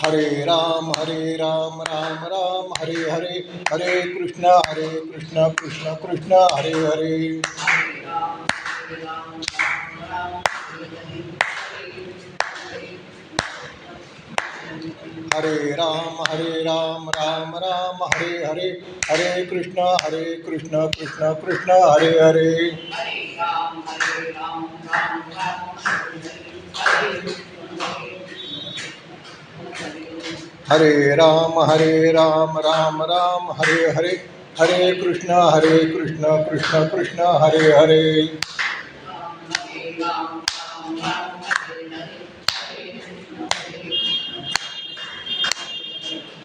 हरे राम राम राम हरे हरे, हरे कृष्ण कृष्ण कृष्ण हरे हरे। हरे राम राम राम हरे हरे, हरे कृष्ण कृष्ण कृष्ण हरे हरे। हरे राम राम राम हरे हरे, हरे कृष्ण कृष्ण कृष्ण हरे हरे।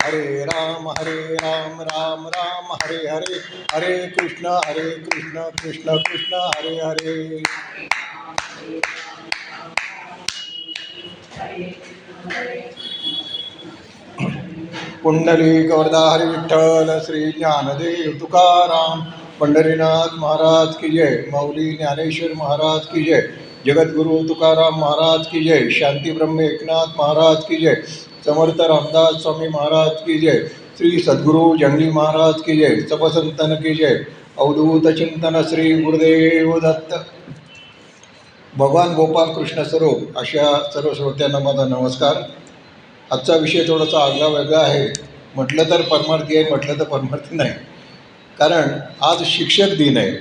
हरे राम राम राम हरे हरे, हरे कृष्ण कृष्ण कृष्ण हरे हरे। पुंडलिक वरदा हरि विठ्ठल, श्री ज्ञानदेव तुकाराम, पंढरीनाथ महाराज की जय, मौली ज्ञानेश्वर महाराज की जय, जगद्गुरु तुकाराम महाराज की जय, शांती ब्रह्म एकनाथ महाराज की जय, समर्थ रामदास स्वामी महाराज की जय, श्री सद्गुरु जंगली महाराज की जय, सब संतन की जय, अवधूत चिंतन श्री गुरुदेव दत्त। भगवान गोपाल कृष्ण स्वरूप अशा सर्व श्रोत्यांना माझा नमस्कार। आजचा विषय थोडासा आगळा वेगळा आहे, म्हटलं तर परमार्थी आहे, म्हटलं तर परमार्थी नाही, कारण आज शिक्षक दिन आहे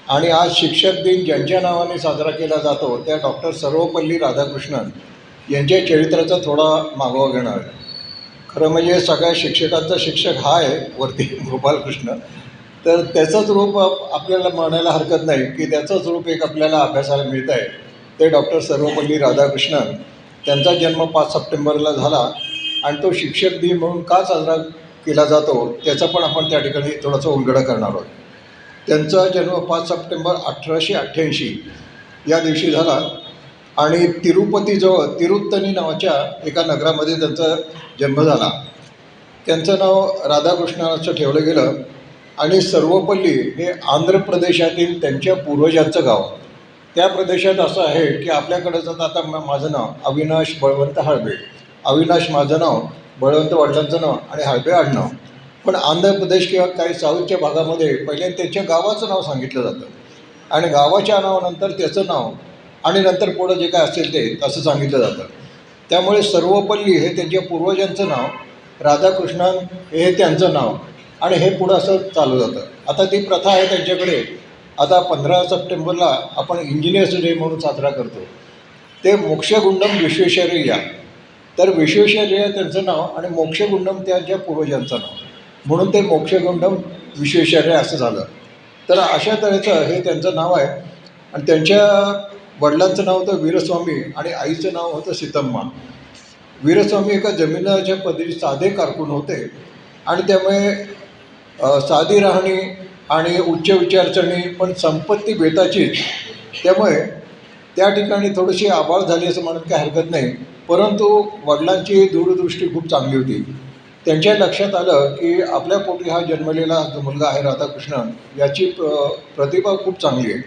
आणि आज शिक्षक दिन ज्यांच्या नावाने साजरा केला जातो त्या डॉक्टर सर्वपल्ली राधाकृष्णन यांच्या चरित्राचा थोडा मागोवा घेणार आहे। खरं म्हणजे सगळ्या शिक्षकांचा शिक्षक हा आहे वरती गोपालकृष्ण, तर त्याचंच रूप आपल्याला म्हणायला हरकत नाही की त्याचंच रूप एक आपल्याला अभ्यासाला मिळत आहे, ते डॉक्टर सर्वपल्ली राधाकृष्णन। त्यांचा जन्म 5 सप्टेंबरला झाला आणि तो शिक्षक दिन म्हणून का साजरा केला जातो त्याचा पण आपण त्या ठिकाणी थोडासा उलगडा करणार आहोत। त्यांचा जन्म 5 सप्टेंबर 1888 या दिवशी झाला आणि तिरुपतीजवळ तिरुत्तनी नावाच्या एका नगरामध्ये त्यांचा जन्म झाला। त्यांचं नाव राधाकृष्ण असं ठेवलं गेलं आणि सर्वपल्ली हे आंध्र प्रदेशातील त्यांच्या पूर्वजांचं गाव। त्या प्रदेशात असं आहे की आपल्याकडं आता माझं नाव अविनाश बळवंत हळबे, अविनाश माझं नाव, बळवंत वडिलांचं नाव आणि हळबे आडनाव। पण आंध्र प्रदेश किंवा काही साऊथच्या भागामध्ये पहिले त्यांच्या गावाचं नाव सांगितलं जातं आणि गावाच्या नावानंतर त्याचं नाव आणि नंतर पुढं जे काय असेल ते असं सांगितलं जातं। त्यामुळे सर्वपल्ली हे त्यांच्या पूर्वजांचं नाव, राधाकृष्णन हे त्यांचं नाव आणि हे पुढं असं चालू जातं। आता ती प्रथा आहे त्यांच्याकडे। आता 15 सप्टेंबरला आपण इंजिनियर्स डे म्हणून साजरा करतो, ते मोक्षगुंडम विश्वेश्वरय्या, तर विश्वेश्वरय्या त्यांचं नाव आणि मोक्षगुंडम त्यांच्या पूर्वजांचं नाव, म्हणून ते मोक्षगुंडम विश्वेश्वरय्या असं झालं। तर अशा तऱ्हेचं हे त्यांचं नाव आहे आणि त्यांच्या वडिलांचं नाव होतं वीरस्वामी आणि आईचं नाव होतं सीतम्मा। वीरस्वामी एका जमीनाच्या पदरी साधे कारकून होते आणि त्यामुळे साधी राहणी आणि उच्च विचारसरणी पण संपत्ती बेताचीच, त्यामुळे त्या ठिकाणी थोडीशी आबाळ झाली असं म्हणत काही हरकत नाही। परंतु वडिलांची दूरदृष्टी खूप चांगली होती। त्यांच्या लक्षात आलं की आपल्या पोटी हा जन्मलेला जो मुलगा आहे राधाकृष्णन याची प्रतिभा खूप चांगली आहे,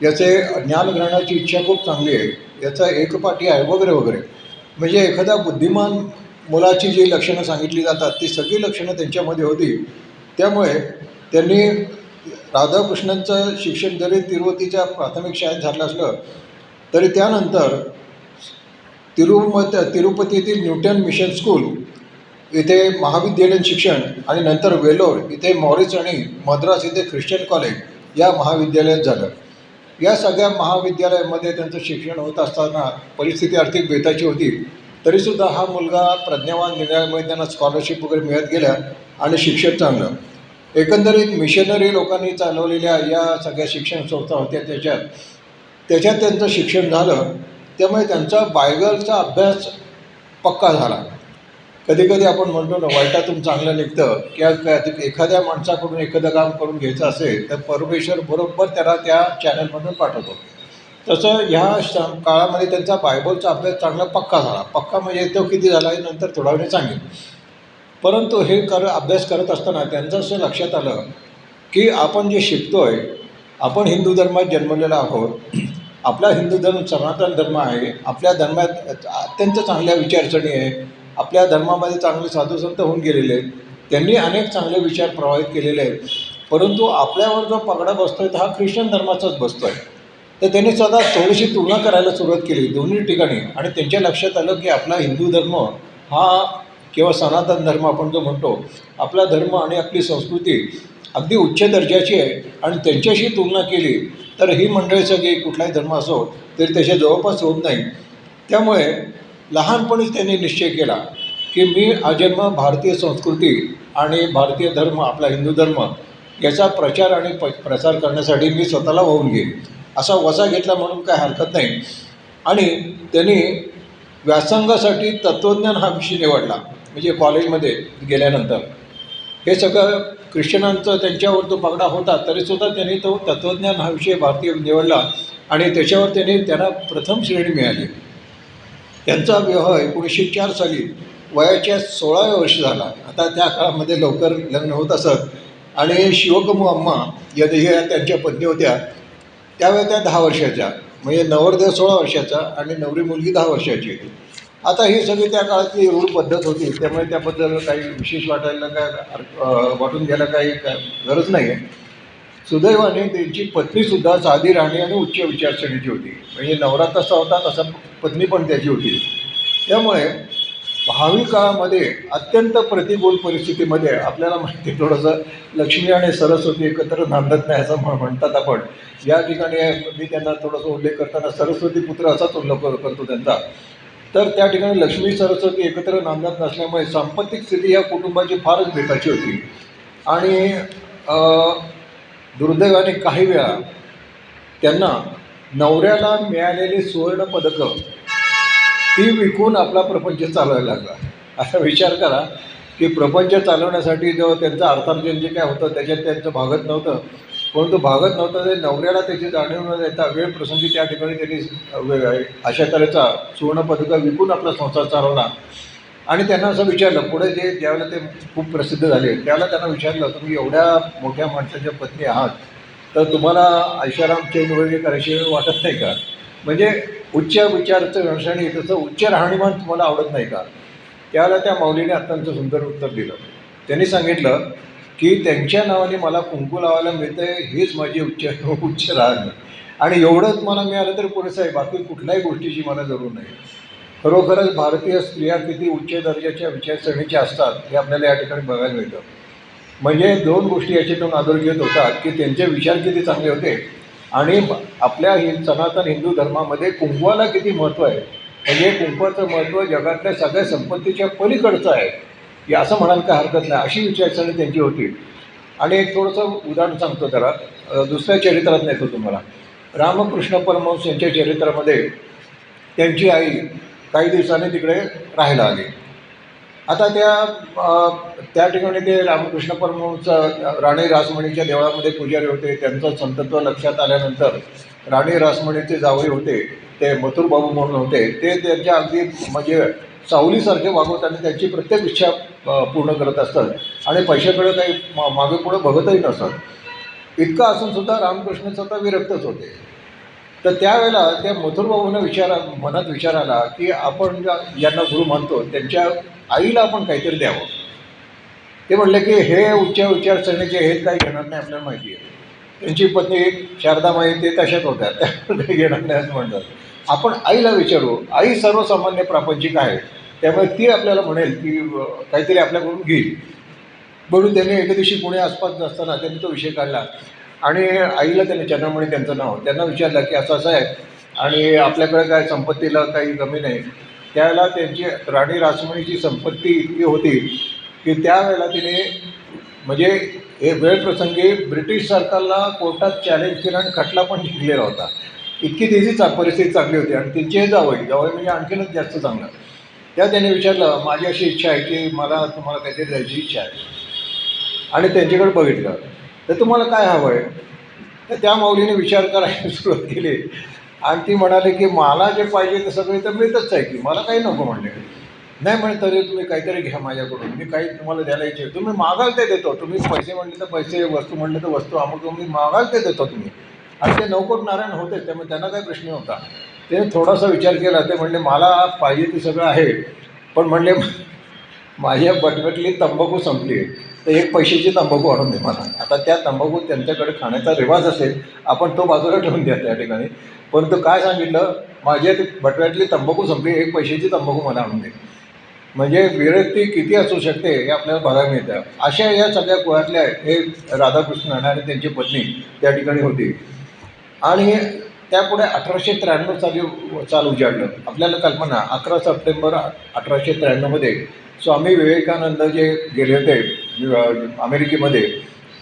याचे ज्ञान ग्रहणाची इच्छा खूप चांगली आहे, याचा एकपाठी आहे वगैरे वगैरे। म्हणजे एखाद्या बुद्धिमान मुलाची जी लक्षणं सांगितली जातात ती सगळी लक्षणं त्यांच्यामध्ये होती। त्यामुळे त्यांनी राधाकृष्णनचं शिक्षण जरी तिरुपतीच्या प्राथमिक शाळेत झालं असलं तरी त्यानंतर तिरुपतीतील न्यूटन मिशन स्कूल इथे महाविद्यालयीन शिक्षण आणि नंतर वेलोर इथे मॉरिस आणि मद्रास इथे ख्रिश्चन कॉलेज या महाविद्यालयात झालं। या सगळ्या महाविद्यालयामध्ये त्यांचं शिक्षण होत असताना परिस्थिती आर्थिक बेताची होती, तरीसुद्धा हा मुलगा प्रज्ञावान निघाल्यामुळे त्यांना स्कॉलरशिप वगैरे मिळत गेल्या आणि शिक्षण चांगलं। एकंदरीत मिशनरी लोकांनी चालवलेल्या या सगळ्या शिक्षण संस्था होत्या, त्याच्यात त्यांचं शिक्षण झालं। त्यामुळे त्यांचा बायबलचा अभ्यास पक्का झाला। कधीकधी आपण म्हणतो ना, वाईटातून चांगलं निघतं किंवा एखाद्या माणसाकडून एखादं काम करून घ्यायचं असेल तर परमेश्वर बरोबर त्याला त्या चॅनलमधून पाठवतो। तसं ह्या काळामध्ये त्यांचा बायबलचा अभ्यास चांगला पक्का झाला। पक्का म्हणजे तो किती झाला आहे नंतर थोडा वेळ सांगेल। परंतु हे अभ्यास करत असताना त्यांचं असं लक्षात आलं की आपण जे शिकतो आहे, आपण हिंदू धर्मात जन्मलेला आहोत, आपला हिंदू धर्म सनातन धर्म आहे, आपल्या धर्मात अत्यंत चांगल्या विचारसरणी आहे, आपल्या धर्मामध्ये चांगले साधुसंत होऊन गेलेले आहेत, त्यांनी अनेक चांगले विचार प्रवाहित केलेले आहेत. परंतु आपल्यावर जो पगडा बसतो आहे तो हा ख्रिश्चन धर्माचाच बसतो आहे. तर त्यांनी स्वतः थोडीशी तुलना करायला सुरुवात केली दोन्ही ठिकाणी, आणि त्यांच्या लक्षात आलं की आपला हिंदू धर्म हा किंवा सनातन धर्म आपण जो म्हणतो, आपला धर्म आणि आपली संस्कृती अगदी उच्च दर्जाची आहे. आणि त्यांच्याशी तुलना केली तर ही मंडळी सगळी कुठलाही धर्म असो तरी त्याच्या जवळपास होत नाही. त्यामुळे लहानपणीच त्यांनी निश्चय केला की मी आजन्म भारतीय संस्कृती आणि भारतीय धर्म, आपला हिंदू धर्म याचा प्रचार आणि प्रसार करण्यासाठी मी स्वतःला वाहून घेईन, असा वसा घेतला म्हणून काय हरकत नाही. आणि त्यांनी व्यासंगासाठी तत्त्वज्ञान हा विषय निवडला. म्हणजे कॉलेजमध्ये गेल्यानंतर हे सगळं ख्रिश्चनांचं त्यांच्यावर तो पगडा होता, तरीसुद्धा त्यांनी तो तत्त्वज्ञान हा विषय भारतीय निवडला आणि त्याच्यावर त्यांना प्रथम श्रेणी मिळाली. त्यांचा विवाह 1904 साली वयाच्या 16व्या वर्षी झाला. आता त्या काळामध्ये लवकर लग्न होत असत. आणि शिवकमू अम्मा या त्यांच्या पत्नी होत्या. त्यावेळी त्या 10 वर्षाच्या, म्हणजे नवरदेव 16 वर्षाचा आणि नवरी मुलगी 10 वर्षाची होती. आता ही सगळी त्या काळातली रूढ पद्धत होती, त्यामुळे त्याबद्दल काही विशेष वाटून घ्यायला काही गरज नाही आहे. सुदैवाने त्यांची पत्नीसुद्धा साधी राहणी आणि उच्च विचारसरणीची होती. म्हणजे नवरा तसा होता तसा पत्नी पण त्याची होती. त्यामुळे भावी काळामध्ये अत्यंत प्रतिकूल परिस्थितीमध्ये आपल्याला माहिती आहे, थोडंसं लक्ष्मी आणि सरस्वती एकत्र नांदत नाही असं म्हणतात आपण. या ठिकाणी मी त्यांना थोडासा उल्लेख करताना सरस्वती पुत्र असाच उल्लेख करतो त्यांचा. तर त्या ठिकाणी लक्ष्मी सरस्वती एकत्र नांदत नसल्यामुळे सांपत्तिक स्थिती या कुटुंबाची फारच बेताची होती. आणि दुर्दैवाने काही वेळा त्यांना नवऱ्याला मिळालेली सुवर्ण पदकं ती विकून आपला प्रपंच चालवायला लागला. असा विचार करा की प्रपंच चालवण्यासाठी जो त्यांचं अर्थार्जन जे काय होतं त्याच्यात त्यांचं भागत नव्हतं. परंतु भागत नव्हतं ते नवऱ्याला त्याची जाणीव न देता वेळ प्रसंगी त्या ठिकाणी त्यांनी अशा तऱ्हेचा सुवर्णपदकं विकून आपला संसार चालवला. आणि त्यांना असं विचारलं पुढे ज्यावेळेला ते खूप प्रसिद्ध झाले त्यावेळेला त्यांना विचारलं, तुम्ही एवढ्या मोठ्या माणसाच्या पत्नी आहात तर तुम्हाला ऐशाराम चैन वगैरे करायची वाटत नाही का? म्हणजे उच्च विचारचं आणि तसं उच्च राहणीमान तुम्हाला आवडत नाही का? त्यावेळेला त्या माऊलीने अत्यंत सुंदर उत्तर दिलं. त्यांनी सांगितलं की त्यांच्या नावाने मला कुंकू लावायला मिळतं आहे, हीच माझी उच्च राहणी. आणि एवढंच मला मिळालं तरी पुरेसं आहे, बाकी कुठल्याही गोष्टीची मला जरूर नाही. खरोखरच भारतीय स्त्रिया किती उच्च दर्जाच्या विचारसरणीच्या असतात हे आपल्याला या ठिकाणी बघायला मिळतं. म्हणजे 2 गोष्टी याच्यातून अधोरेखित होतात की त्यांचे विचार किती चांगले होते आणि आपल्या सनातन हिंदू धर्मामध्ये कुंकवाला किती महत्त्व आहे. म्हणजे कुंकवाचं महत्त्व जगातल्या सगळ्या संपत्तीच्या पलीकडचं आहे की असं म्हणायला काय हरकत नाही, अशी विचारसरणी त्यांची होती. आणि एक थोडंसं उदाहरण सांगतो जरा, दुसऱ्या चरित्रात नेतो तुम्हाला. रामकृष्ण परमहंस यांच्या चरित्रामध्ये त्यांची आई काही दिवसांनी तिकडे राहायला आली. आता त्या ठिकाणी ते रामकृष्ण परमहंस राणी रासमणीच्या देवळामध्ये पुजारी होते. त्यांचं संतत्व लक्षात आल्यानंतर राणी रासमणीचे जावई होते ते मथुरबाबू म्हणून होते, ते त्यांच्या अगदी म्हणजे सावलीसारखे वागवत आणि त्यांची प्रत्येक इच्छा पूर्ण करत असतात आणि पैशाकडे काही मागे पुढं बघतही नसतात. इतकं असूनसुद्धा रामकृष्ण स्वतः विरक्तच होते. तर त्यावेळेला त्या मथुरबाबूंना मनात विचार आला की आपण यांना गुरु मानतो त्यांच्या आईला आपण काहीतरी द्यावं. ते म्हणले की हे उच्च विचारसरणीचे हे काही घेणार नाही, आपल्याला माहिती आहे. त्यांची पत्नी शारदामाई ते तशाच होत्या, त्या काही घेणार नाही असं म्हणतात. आपण आईला विचारू, आई सर्वसामान्य प्रापंचिक आहे, त्यामुळे ती आपल्याला म्हणेल की काहीतरी आपल्याकडून घेईल. म्हणून त्यांनी एके दिवशी पुणे आसपास असताना त्यांनी तो विषय काढला आणि आईला त्यांनी चंद्रमणी त्यांचं नाव त्यांना विचारलं की असं असं आहे आणि आपल्याकडे काय संपत्तीला काही कमी नाही. त्यावेळेला त्यांची राणी रासमणीची संपत्ती इतकी होती की त्यावेळेला तिने म्हणजे हे वेळप्रसंगी ब्रिटिश सरकारला कोर्टात चॅलेंज केलं आणि खटला पण जिंकलेला होता. इतकी तिची परिस्थिती चांगली होती. आणि तिचे जावई म्हणजे आणखीनच जास्त चांगलं. त्यांनी विचारलं, माझी अशी इच्छा आहे की मला तुम्हाला काहीतरी द्यायची इच्छा आहे. आणि त्यांच्याकडे बघितलं तर तुम्हाला काय हवं आहे? तर त्या माऊलीने विचार करायला सुरुवात केली आणि ती म्हणाली की मला जे पाहिजे ते सगळे तर मिळतच आहे की, मला काही नको म्हणले. नाही म्हणे तरी तुम्ही काहीतरी घ्या माझ्याकडून, मी काही तुम्हाला द्यायला इच्छा, तुम्ही मागाल ते देतो, तुम्ही पैसे म्हणले तर पैसे, वस्तू म्हणले तर वस्तू, अमुक तुम्ही मागाल ते देतो तुम्ही. आणि ते नौकर नारायण होते त्यामुळे त्यांना काही प्रश्न नव्हता. त्याने थोडासा विचार केला. ते म्हणले मला पाहिजे ते सगळं आहे, पण म्हणले माझ्या बटव्यातली तंबाखू संपली आहे, तर एक पैशाची तंबाखू आणून दे मला. आता त्या तंबाखू त्यांच्याकडे खाण्याचा रिवाज असेल, आपण तो बाजूला ठेवून द्या त्या ठिकाणी. परंतु काय सांगितलं, माझ्या बटव्यातली तंबाखू संपली, एक पैशाची तंबाखू मला आणून दे. म्हणजे विरक्ती किती असू शकते हे आपल्याला बघायला मिळतं. अशा या सगळ्या कुळातल्या हे राधाकृष्णन आणि त्यांची पत्नी त्या ठिकाणी होती. आणि त्यापुढे 1893 चालू उजाडलं. आपल्याला कल्पना 11 सप्टेंबर 1893मध्ये स्वामी विवेकानंद जे गेले होते अमेरिकेमध्ये,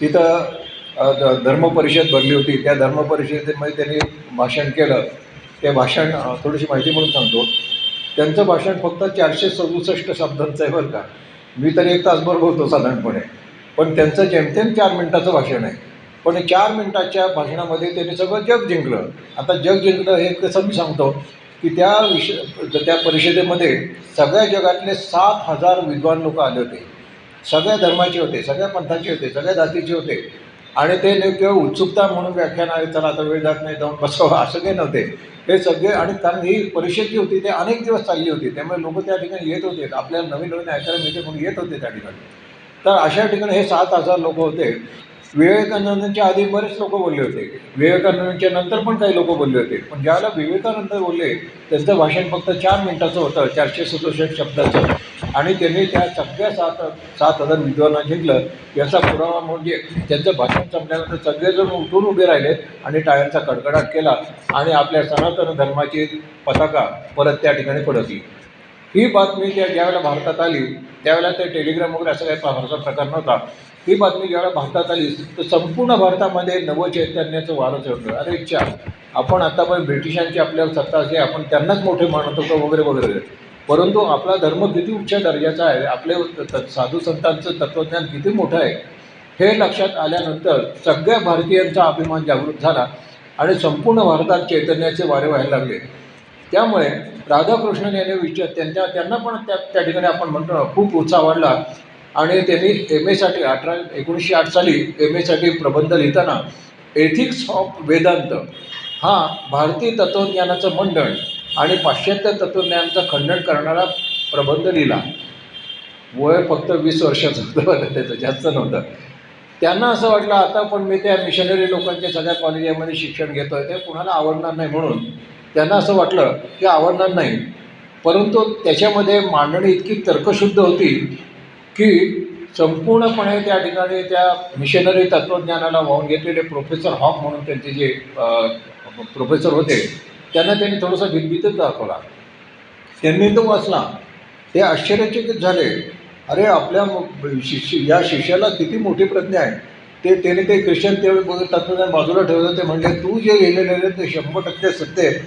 तिथं धर्मपरिषद भरली होती. त्या धर्मपरिषदेमध्ये त्यांनी भाषण केलं. ते भाषण थोडीशी माहिती म्हणून सांगतो. त्यांचं भाषण फक्त 467 शब्दांचं आहे बरं का. मी तर 1 तासभर बोलतो साधारणपणे, पण त्यांचं जेमतेम 4 मिनिटाचं भाषण आहे. पण 4 मिनिटाच्या भाषणामध्ये त्यांनी सगळं जग जिंकलं. आता जग जिंकलं हे कसं मी सांगतो की त्या परिषदेमध्ये सगळ्या जगातले 7,000 विद्वान लोक आले होते. सगळ्या धर्माचे होते, सगळ्या पंथाचे होते, सगळ्या जातीचे होते. आणि ते केवळ उत्सुकता म्हणून व्याख्यान आहे, चला आता वेळ जात नाही जाऊन बसावं असं काही नव्हते. हे सगळे, आणि कारण ही परिषद जी होती ते अनेक दिवस चालली होती, त्यामुळे लोक त्या ठिकाणी येत होते, आपल्याला नवीन नवीन ऐकायला मिळते म्हणून येत होते त्या ठिकाणी. तर अशा ठिकाणी हे 7,000 लोक होते. विवेकानंदांच्या आधी बरेच लोक बोलले होते, विवेकानंदांच्या नंतर पण काही लोक बोलले होते. पण ज्यावेळेला विवेकानंद बोलले त्यांचं भाषण फक्त 4 मिनिटाचं होतं, 467 शब्दाचं. आणि त्यांनी त्या सगळ्या 7,000 विद्वानांना जिंकलं. याचा पुरावा म्हणजे त्यांचं भाषण संपल्यानंतर सगळेजण उठून उभे राहिले आणि टाळ्यांचा कडकडाट केला आणि आपल्या सनातन धर्माची पताका परत त्या ठिकाणी फडकली. ही बातमी ज्यावेळेला भारतात आली, त्यावेळेला ते टेलिग्राम वगैरे असं काही फारसा प्रकार नव्हता. ही बातमी ज्यावेळेला भारतात आली तर संपूर्ण भारतामध्ये नवचैतन्याचं वारं चढलं. अरे इच्छा, आपण आतापर्यंत ब्रिटिशांची आपल्याला सत्ता असे, आपण त्यांनाच मोठे मानत होतो वगैरे वगैरे. परंतु आपला धर्म किती उच्च दर्जाचा आहे, आपले साधू संतांचं तत्त्वज्ञान किती मोठं आहे, हे लक्षात आल्यानंतर सगळ्या भारतीयांचा अभिमान जागृत झाला आणि संपूर्ण भारतात चैतन्याचे वारे व्हायला लागले. त्यामुळे राधाकृष्णन यांनी त्यांना पण त्या ठिकाणी आपण म्हणतो ना, खूप उत्साह वाढला. आणि त्यांनी MA साठी 1908 साली MA साठी प्रबंध लिहिताना एथिक्स ऑफ वेदांत हा भारतीय तत्त्वज्ञानाचं मंडळ आणि पाश्चात्य तत्त्वज्ञानाचं खंडन करणारा प्रबंध लिहिला. वय फक्त 20 वर्षाचं होतं बरं, त्याचं जास्त नव्हतं. त्यांना असं वाटलं आता पण मी त्या मिशनरी लोकांच्या सगळ्या कॉलेजामध्ये शिक्षण घेतो आहे, ते कुणाला आवडणार नाही, म्हणून त्यांना असं वाटलं की आवडणार नाही. परंतु त्याच्यामध्ये मांडणी इतकी तर्कशुद्ध होती की संपूर्णपणे त्या ठिकाणी त्या मिशनरी तत्त्वज्ञानाला वाहून घेतलेले प्रोफेसर हॉक म्हणून त्यांचे जे प्रोफेसर होते, त्यांनी थोडासा भितभीतच दाखवला. त्यांनी तो वाचला, ते आश्चर्यचकित झाले. अरे आपल्या या शिष्याला किती मोठी प्रज्ञा आहे. त्याने ते ख्रिश्चन ते तत्त्वज्ञान बाजूला ठेवलं. ते म्हणजे तू जे लिहिलेले आहे ते 100% सत्य आहे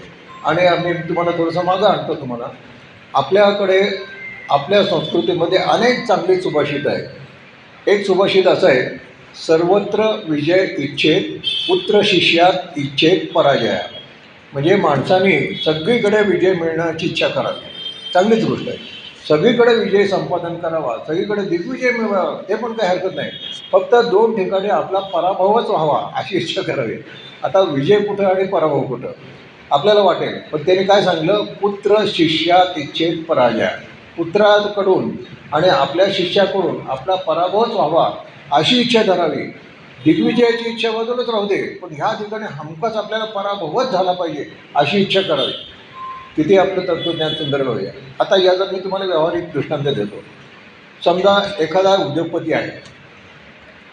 आणि आम्ही तुम्हाला थोडंसं मागं आणतो. तुम्हाला आपल्याकडे आपल्या संस्कृतीमध्ये अनेक चांगली सुभाषित आहे. एक सुभाषित असं आहे, सर्वत्र विजय इच्छेत पुत्र शिष्यात इच्छेत पराजया. म्हणजे माणसाने सगळीकडे विजय मिळण्याची इच्छा करावी, चांगलीच गोष्ट आहे. सगळीकडे विजय संपादन करावा, सगळीकडे दिग्विजय मिळवावा, ते पण काही हरकत नाही. फक्त 2 ठिकाणी आपला पराभवच व्हावा अशी इच्छा करावी. आता विजय कुठं आणि पराभव कुठं आपल्याला वाटेल, पण त्यांनी काय सांगितलं, पुत्र शिष्यात इच्छेत पराजया. पुत्राकडून आणि आपल्या शिष्याकडून आपला पराभवच व्हावा अशी इच्छा धरावी. दिग्विजयाची इच्छा बाजूलाच राहू दे, पण ह्या ठिकाणी हमखास आपल्याला पराभवच झाला पाहिजे अशी इच्छा करावी. किती आपलं तत्त्वज्ञान सुंदर होऊया. आता याचा मी तुम्हाला व्यावहारिक दृष्टांत देतो. समजा एखादा उद्योगपती आहे,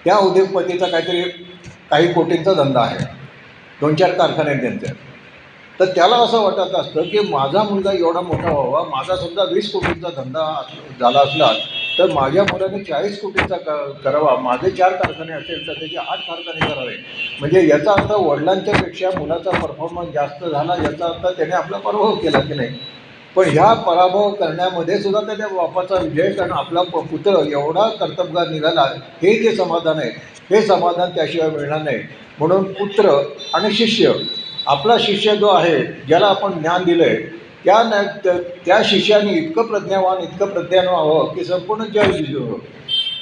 त्या उद्योगपतीचा काही कोटींचा धंदा आहे, 2-4 कारखाने आहेत त्यांचे. तर त्याला असं वाटत असतं की माझा मुलगा एवढा मोठा व्हावा, माझा समजा 20 कोटींचा धंदा झाला असला तर माझ्या मुलाने 40 कोटींचा करावा, माझे 4 कारखाने असेल तर त्याचे 8 कारखाने करावे. म्हणजे याचा अर्थ वडिलांच्या पेक्षा मुलाचा परफॉर्मन्स जास्त झाला, याचा अर्थ त्याने आपला पराभव केला की नाही. पण ह्या पराभव करण्यामध्ये सुद्धा त्याच्या बापाचा विजय, कारण आपला पुत्र एवढा कर्तबगार निघाला, हे जे समाधान आहे, हे समाधान त्याशिवाय मिळणार नाही. म्हणून पुत्र आणि शिष्य, आपला शिष्य जो आहे, ज्याला आपण ज्ञान दिलं आहे, त्या शिष्याने इतकं प्रज्ञान व्हावं की संपूर्ण जग जिंकावं.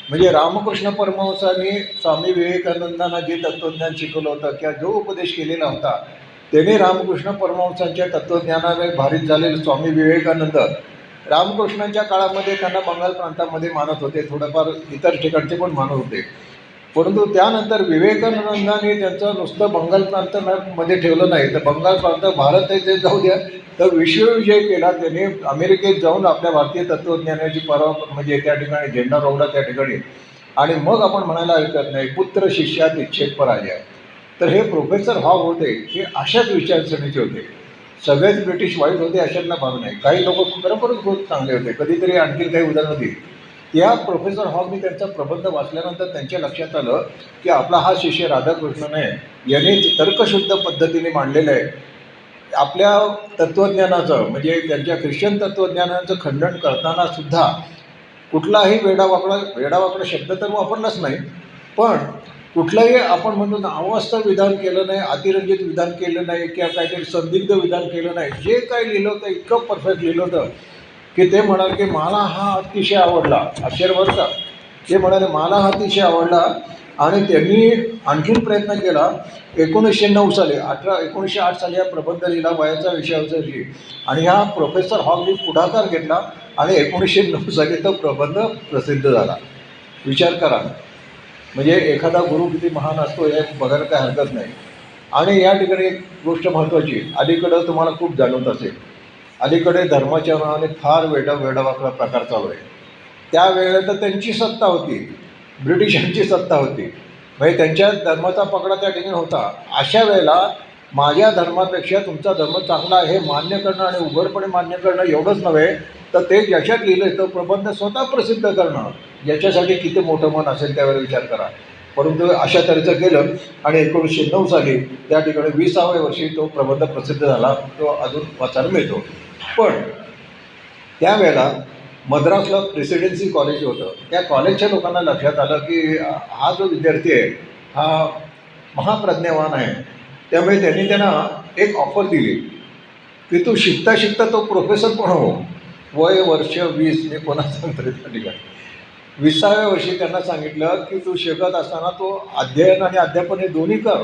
म्हणजे रामकृष्ण परमहंसांनी स्वामी विवेकानंदांना जे तत्त्वज्ञान शिकवलं होतं किंवा जो उपदेश केलेला होता, त्याने रामकृष्ण परमहंसांच्या तत्त्वज्ञानाने भारित झालेले स्वामी विवेकानंद रामकृष्णांच्या काळामध्ये त्यांना बंगाल प्रांतामध्ये मानत होते, थोडंफार इतर ठिकाणचे पण मानत होते. परंतु त्यानंतर विवेकानंदांनी त्यांचं नुसतं बंगाल प्रांतामध्ये ठेवलं नाही, तर बंगाल प्रांत भारत आहे ते जाऊ द्या, तर विश्वविजय केला त्यांनी. अमेरिकेत जाऊन आपल्या भारतीय तत्त्वज्ञानाची म्हणजे त्या ठिकाणी झेंडा रोवला त्या ठिकाणी. आणि मग आपण म्हणायला हरकत नाही, पुत्र शिष्यात इच्छेत पराजय. तर हे प्रोफेसर हॉग होते, हे अशाच विचारसरणीचे होते. सगळेच ब्रिटिश वाईट होते अशातला भाग नाही, काही लोक खरोखरच खूप चांगले होते. कधीतरी आणखी काही उदाहरणं देईल. या प्रोफेसर हॉगनी त्यांचा प्रबंध वाचल्यानंतर त्यांच्या लक्षात आलं की आपला हा शिष्य राधाकृष्णन आहे, यांनी तर्कशुद्ध पद्धतीने मांडलेलं आहे. आपल्या तत्त्वज्ञानाचं म्हणजे त्यांच्या ख्रिश्चन तत्त्वज्ञानाचं खंडन करताना सुद्धा कुठलाही वेडावाकडा शब्द तर वापरलाच नाही, पण कुठलंही आपण म्हणतो ना अवास्तव विधान केलं नाही, अतिरंजित विधान केलं नाही किंवा काहीतरी संदिग्ध विधान केलं नाही. जे काही लिहिलं होतं इतकं परफेक्ट लिहिलं होतं की ते म्हणाले की मला हा अतिशय आवडला. अक्षरभर का ते म्हणाले मला हा अतिशय आवडला. आणि त्यांनी आणखीन प्रयत्न केला. 1909 साली 1908 साली हा प्रबंध लिहिला वयाचा विषयावरची. आणि ह्या प्रोफेसर हॉगनी पुढाकार घेतला आणि 1909 साली तो प्रबंध प्रसिद्ध झाला. विचार करा, म्हणजे एखादा गुरु किती महान असतो हे बघायला काही हरकत नाही. आणि या ठिकाणी एक गोष्ट महत्त्वाची अलीकडं तुम्हाला खूप जाणवत असेल, अलीकडे धर्माच्या नावाने फार वेडावाकडा प्रकार चालू आहे. त्यावेळेला तर त्यांची सत्ता होती, ब्रिटिशांची सत्ता होती, म्हणजे त्यांच्या धर्माचा पकडा त्या ठिकाणी होता. अशा वेळेला माझ्या धर्मापेक्षा तुमचा धर्म चांगला आहे हे मान्य करणं आणि उघडपणे मान्य करणं एवढंच नव्हे, तर ते ज्याच्यात लिहिलं तो प्रबंध स्वतः प्रसिद्ध करणं, याच्यासाठी किती मोठं मन असेल त्यावेळेला विचार करा. परंतु अशा तऱ्हेचं केलं आणि 1909 साली त्या ठिकाणी 20व्या वर्षी तो प्रबंध प्रसिद्ध झाला. तो अजून वाचायला मिळतो. पण त्यावेळेला मद्रासला प्रेसिडेन्सी कॉलेज होतं. त्या कॉलेजच्या लोकांना लक्षात आलं की हा जो विद्यार्थी आहे हा महाप्रज्ञावान आहे. त्यामुळे त्यांनी त्यांना एक ऑफर दिली की तू शिकता शिकता तो प्रोफेसर पण हो. वय वर्ष 20, मी कोणा सांगतो त्या ठिकाणी 20व्या वर्षी त्यांना सांगितलं की तू शिकत असताना तो अध्ययन आणि अध्यापन हे दोन्ही कर.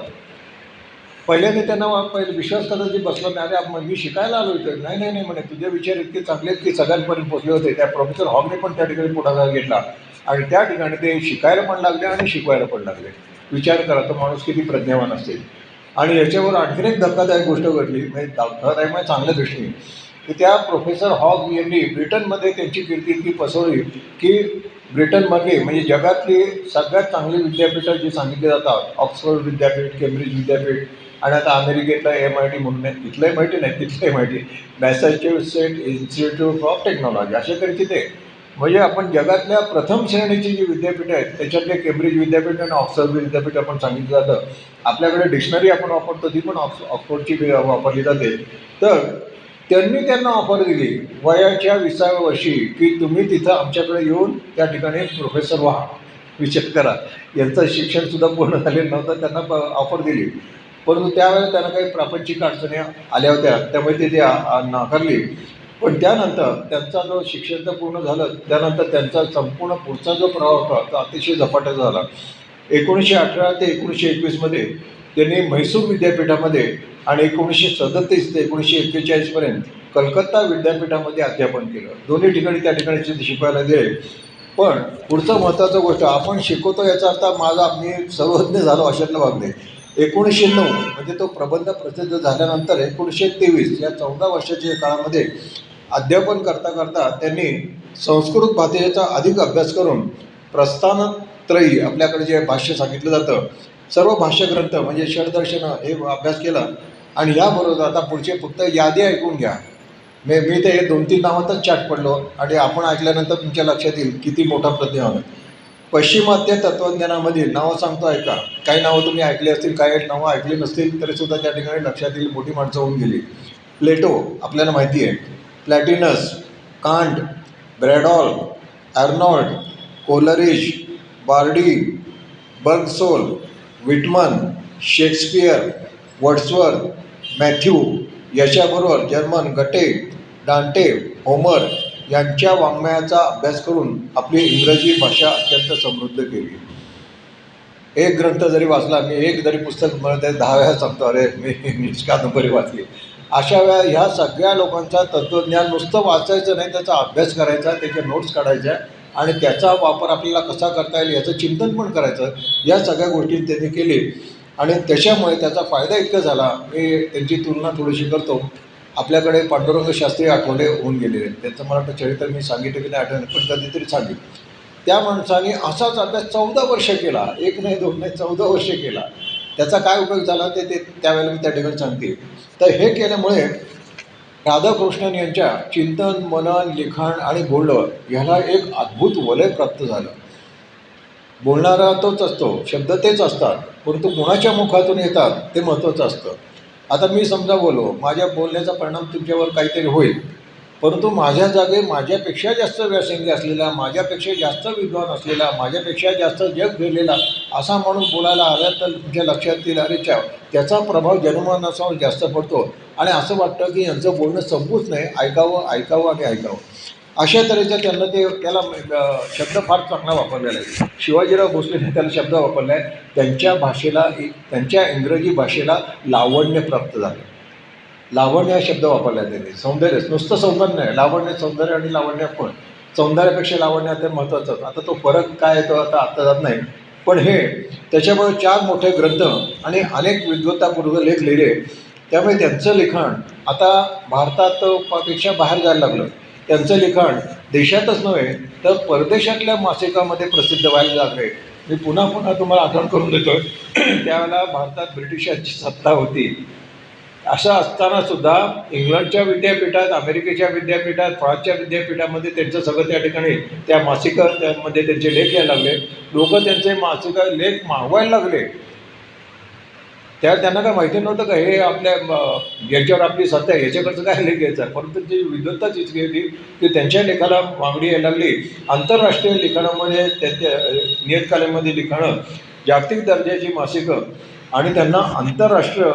पहिल्यांदा त्यांना पहिले विश्वास कदाचित बसला नाही. अरे मी शिकायला आलो इथं. नाही नाही नाही म्हणे, तुझे विचार इतके चांगले आहेत की सगळ्यांपर्यंत पोचले होते. त्या प्रोफेसर हॉगने पण त्या ठिकाणी पुढाकार घेतला आणि त्या ठिकाणी ते शिकायला पण लागले आणि शिकवायला पण लागले. विचार करा तो माणूस किती प्रज्ञावान असेल. आणि याच्यावर आणखीन एक धक्कादायक गोष्ट घडली, म्हणजे धक्कादायक म्हणजे चांगल्या दृष्टीने, की त्या प्रोफेसर हॉग यांनी ब्रिटनमध्ये त्यांची कीर्ती इतकी पसरवली की ब्रिटनमधली म्हणजे जगातली सगळ्यात चांगली विद्यापीठं जी सांगितली जातात, ऑक्सफर्ड विद्यापीठ, केम्ब्रिज विद्यापीठ आणि आता अमेरिकेतला MIT म्हणून आहे, तिथलं MIT नाही, तिथलं MIT, Massachusetts institute of technology, अशा तऱ्हेची ते म्हणजे आपण जगातल्या प्रथम श्रेणीची जी विद्यापीठं आहेत त्याच्यातले केम्ब्रिज विद्यापीठ आणि ऑक्सफर्ड विद्यापीठ आपण सांगितलं जातं. आपल्याकडे डिक्शनरी आपण वापरतो ती पण ऑक्सफोर्डची वापरली जाते. तर त्यांनी त्यांना ऑफर दिली वयाच्या 20व्या वर्षी की तुम्ही तिथं आमच्याकडे येऊन त्या ठिकाणी प्रोफेसर व्हा. विचार करा, यांचं शिक्षणसुद्धा पूर्ण झालेलं नव्हतं, त्यांना ऑफर दिली. परंतु त्यावेळेला त्यांना काही प्रापंचिक अडचणी आल्या होत्या, त्यामुळे ते नाकारली. पण त्यानंतर त्यांचा जो शिक्षण तर पूर्ण झालं, त्यानंतर त्यांचा संपूर्ण पुढचा जो प्रवाह होता तो अतिशय झपाट्याचा झाला. 1918 ते 1921मध्ये त्यांनी म्हैसूर विद्यापीठामध्ये आणि 1937 ते 1941पर्यंत कलकत्ता विद्यापीठामध्ये अध्यापन केलं. दोन्ही ठिकाणी त्या ठिकाणी शिकवायला गेले. पण पुढचं महत्त्वाचं गोष्ट आपण शिकवतो याचा अर्थ माझा मी सर्वज्ञ झालो अशातला भाग नाही. 1909 म्हणजे तो प्रबंध प्रसिद्ध झाल्यानंतर 1923 या 14 वर्षाच्या काळामध्ये अध्यापन करता करता त्यांनी संस्कृत भाषेचा अधिक अभ्यास करून प्रस्थानत्रयी आपल्याकडे जे भाष्य सांगितलं जातं सर्व भाष्यग्रंथ म्हणजे षडदर्शनं हे अभ्यास केला. आणि याबरोबर आता पुढचे फक्त यादी ऐकून घ्या. मी ते 2-3 नावातच चाट पडलो आणि आपण ऐकल्यानंतर तुमच्या लक्षात येईल किती मोठा प्रज्ञावान आहे. पश्चिमात्य तत्त्वज्ञानामधील नावं सांगतो ऐका. काही नावं तुम्ही ऐकली असतील, काही नावं ऐकली नसतील तरीसुद्धा त्या ठिकाणी लक्षात येईल, मोठी माणसं होऊन गेली. प्लेटो आपल्याला माहिती आहे, Plotinus, Kant, Bradley, Arnold, Coleridge, बार्डी, Bergson, Whitman, Shakespeare, Wordsworth, Matthew याच्याबरोबर जर्मन गटे, डांटे, होमर यांच्या वाङ्मयाचा अभ्यास करून आपली इंग्रजी भाषा अत्यंत समृद्ध केली. एक ग्रंथ जरी वाचला, मी एक जरी पुस्तक म्हणत आहे 10 वेळा सांगतो, अरे मी इंग्लिश कादंबरी वाचली. अशा वेळा ह्या सगळ्या लोकांचा तत्त्वज्ञान नुसतं वाचायचं नाही, त्याचा अभ्यास करायचा, त्याच्या नोट्स काढायच्या आणि त्याचा वापर आपल्याला कसा करता येईल याचं चिंतन पण करायचं. या सगळ्या गोष्टी त्यांनी केली आणि त्याच्यामुळे त्याचा फायदा इतका झाला. मी त्यांची तुलना थोडीशी करतो. आपल्याकडे पांडुरंग शास्त्री आठवले होऊन गेलेले आहेत. त्यांचं मला वाटतं चरित्र मी सांगितलं की नाही आठवलं, पण कधीतरी सांगेल. त्या माणसाने असाच अभ्यास 14 वर्ष केला, एक नाही दोन नाही 14 वर्ष केला. त्याचा काय उपयोग झाला ते ते त्यावेळेला मी त्या ठिकाणी सांगते. तर हे केल्यामुळे राधाकृष्णन यांच्या चिंतन, मनन, लिखाण आणि बोलणं ह्याला एक अद्भुत वलय प्राप्त झालं. बोलणारा तोच असतो, शब्द तेच असतात, परंतु कोणाच्या मुखातून येतात ते महत्त्वाचं असतं. आता मी समजा बोलो, माझ्या बोलण्याचा परिणाम तुमच्यावर काहीतरी होईल, परंतु माझ्या जागे माझ्यापेक्षा जास्त व्यासंगी असलेला, माझ्यापेक्षा जास्त विद्वान असलेला, माझ्यापेक्षा जास्त जग फिरलेला असा माणूस बोलायला आला तर तुमच्या लक्षात येईल, अरे त्याचा प्रभाव जनमानसावर जास्त पडतो आणि असं वाटतं की यांचं बोलणं संपूच नाही, ऐकावं ऐकावं आणि ऐकावं. अशा तऱ्हेचा त्यांना त्याला शब्द फार चांगला वापरलेला आहे. शिवाजीराव भोसलेने त्याला शब्द वापरला आहे. त्यांच्या भाषेला त्यांच्या इंग्रजी भाषेला लावण्य प्राप्त झालं. लावण्य हा शब्द वापरला आहे त्यांनी. सौंदर्य, नुसतं सौंदर्य नाही, लावण्य, सौंदर्य आणि लावण्य पण. सौंदर्यापेक्षा लावण्य अत्यंत महत्त्वाचं. आता तो फरक काय आहे तो आता जात नाही, पण हे त्याच्यामुळे 4 मोठे ग्रंथ आणि अनेक विद्वत्तापूर्व लेख लिहिले. त्यामुळे त्यांचं लिखाण आता भारतात पेक्षा बाहेर जायला लागलं. त्यांचं लिखाण देशातच नव्हे तर परदेशातल्या मासिकामध्ये प्रसिद्ध व्हायला लागले. मी पुन्हा पुन्हा तुम्हाला आठवण करून देतो त्यावेळेला भारतात ब्रिटिशांची सत्ता होती. असं असतानासुद्धा इंग्लंडच्या विद्यापीठात, अमेरिकेच्या विद्यापीठात, फ्रान्सच्या विद्यापीठामध्ये त्यांचं सगळं त्या ठिकाणी त्या मासिकामध्ये त्यांचे लेख यायला लागले. लोक त्यांचे मासिक लेख मागवायला लागले. त्यांना काय माहिती नव्हतं का हे आपल्या याच्यावर आपली सत्ता आहे, याच्याकडचं काय लेख घ्यायचा. परंतु ती विद्वत्ताच इतकी होती की त्यांच्या लेखाला मागणी यायला लागली. आंतरराष्ट्रीय लिखाणामध्ये त्यांच्या नियतकालिकामध्ये लिखाणं, जागतिक दर्जाची मासिकं आणि त्यांना आंतरराष्ट्रीय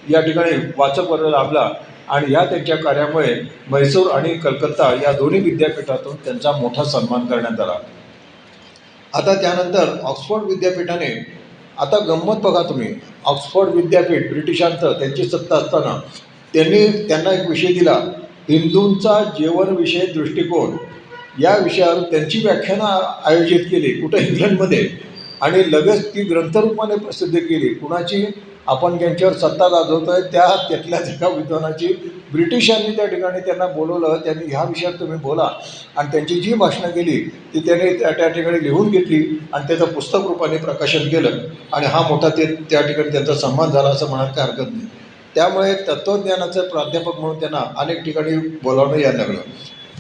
या ठिकाणी वाचक वर्ग लाभला आणि या त्यांच्या कार्यामुळे म्हैसूर आणि कलकत्ता या दोन्ही विद्यापीठातून त्यांचा मोठा सन्मान करण्यात आला. आता त्यानंतर ऑक्सफोर्ड विद्यापीठाने, आता गंमत बघा तुम्ही, ऑक्सफोर्ड विद्यापीठ ब्रिटिशांचं त्यांची सत्ता असताना त्यांना एक विषय दिला, हिंदूंचा जीवनविषयक दृष्टिकोन. या विषयावर त्यांची व्याख्यानं आयोजित केली कुठं, इंग्लंडमध्ये, आणि लगेच ती ग्रंथरूपाने प्रसिद्ध केली. कुणाची? आपण ज्यांच्यावर सत्ता गाजवतो आहे त्यातल्या एका विद्वानाची. ब्रिटिशांनी त्या ठिकाणी त्यांना बोलवलं, त्यांनी ह्या विषयात तुम्ही बोला, आणि त्यांची जी भाषणं केली ती त्याने त्या ठिकाणी लिहून घेतली आणि त्याचं पुस्तक रूपाने प्रकाशन केलं आणि हा मोठा त्या ठिकाणी त्यांचा सन्मान झाला असं म्हणायला काही हरकत नाही. त्यामुळे तत्त्वज्ञानाचे प्राध्यापक म्हणून त्यांना अनेक ठिकाणी बोलावणं यायला लागलं.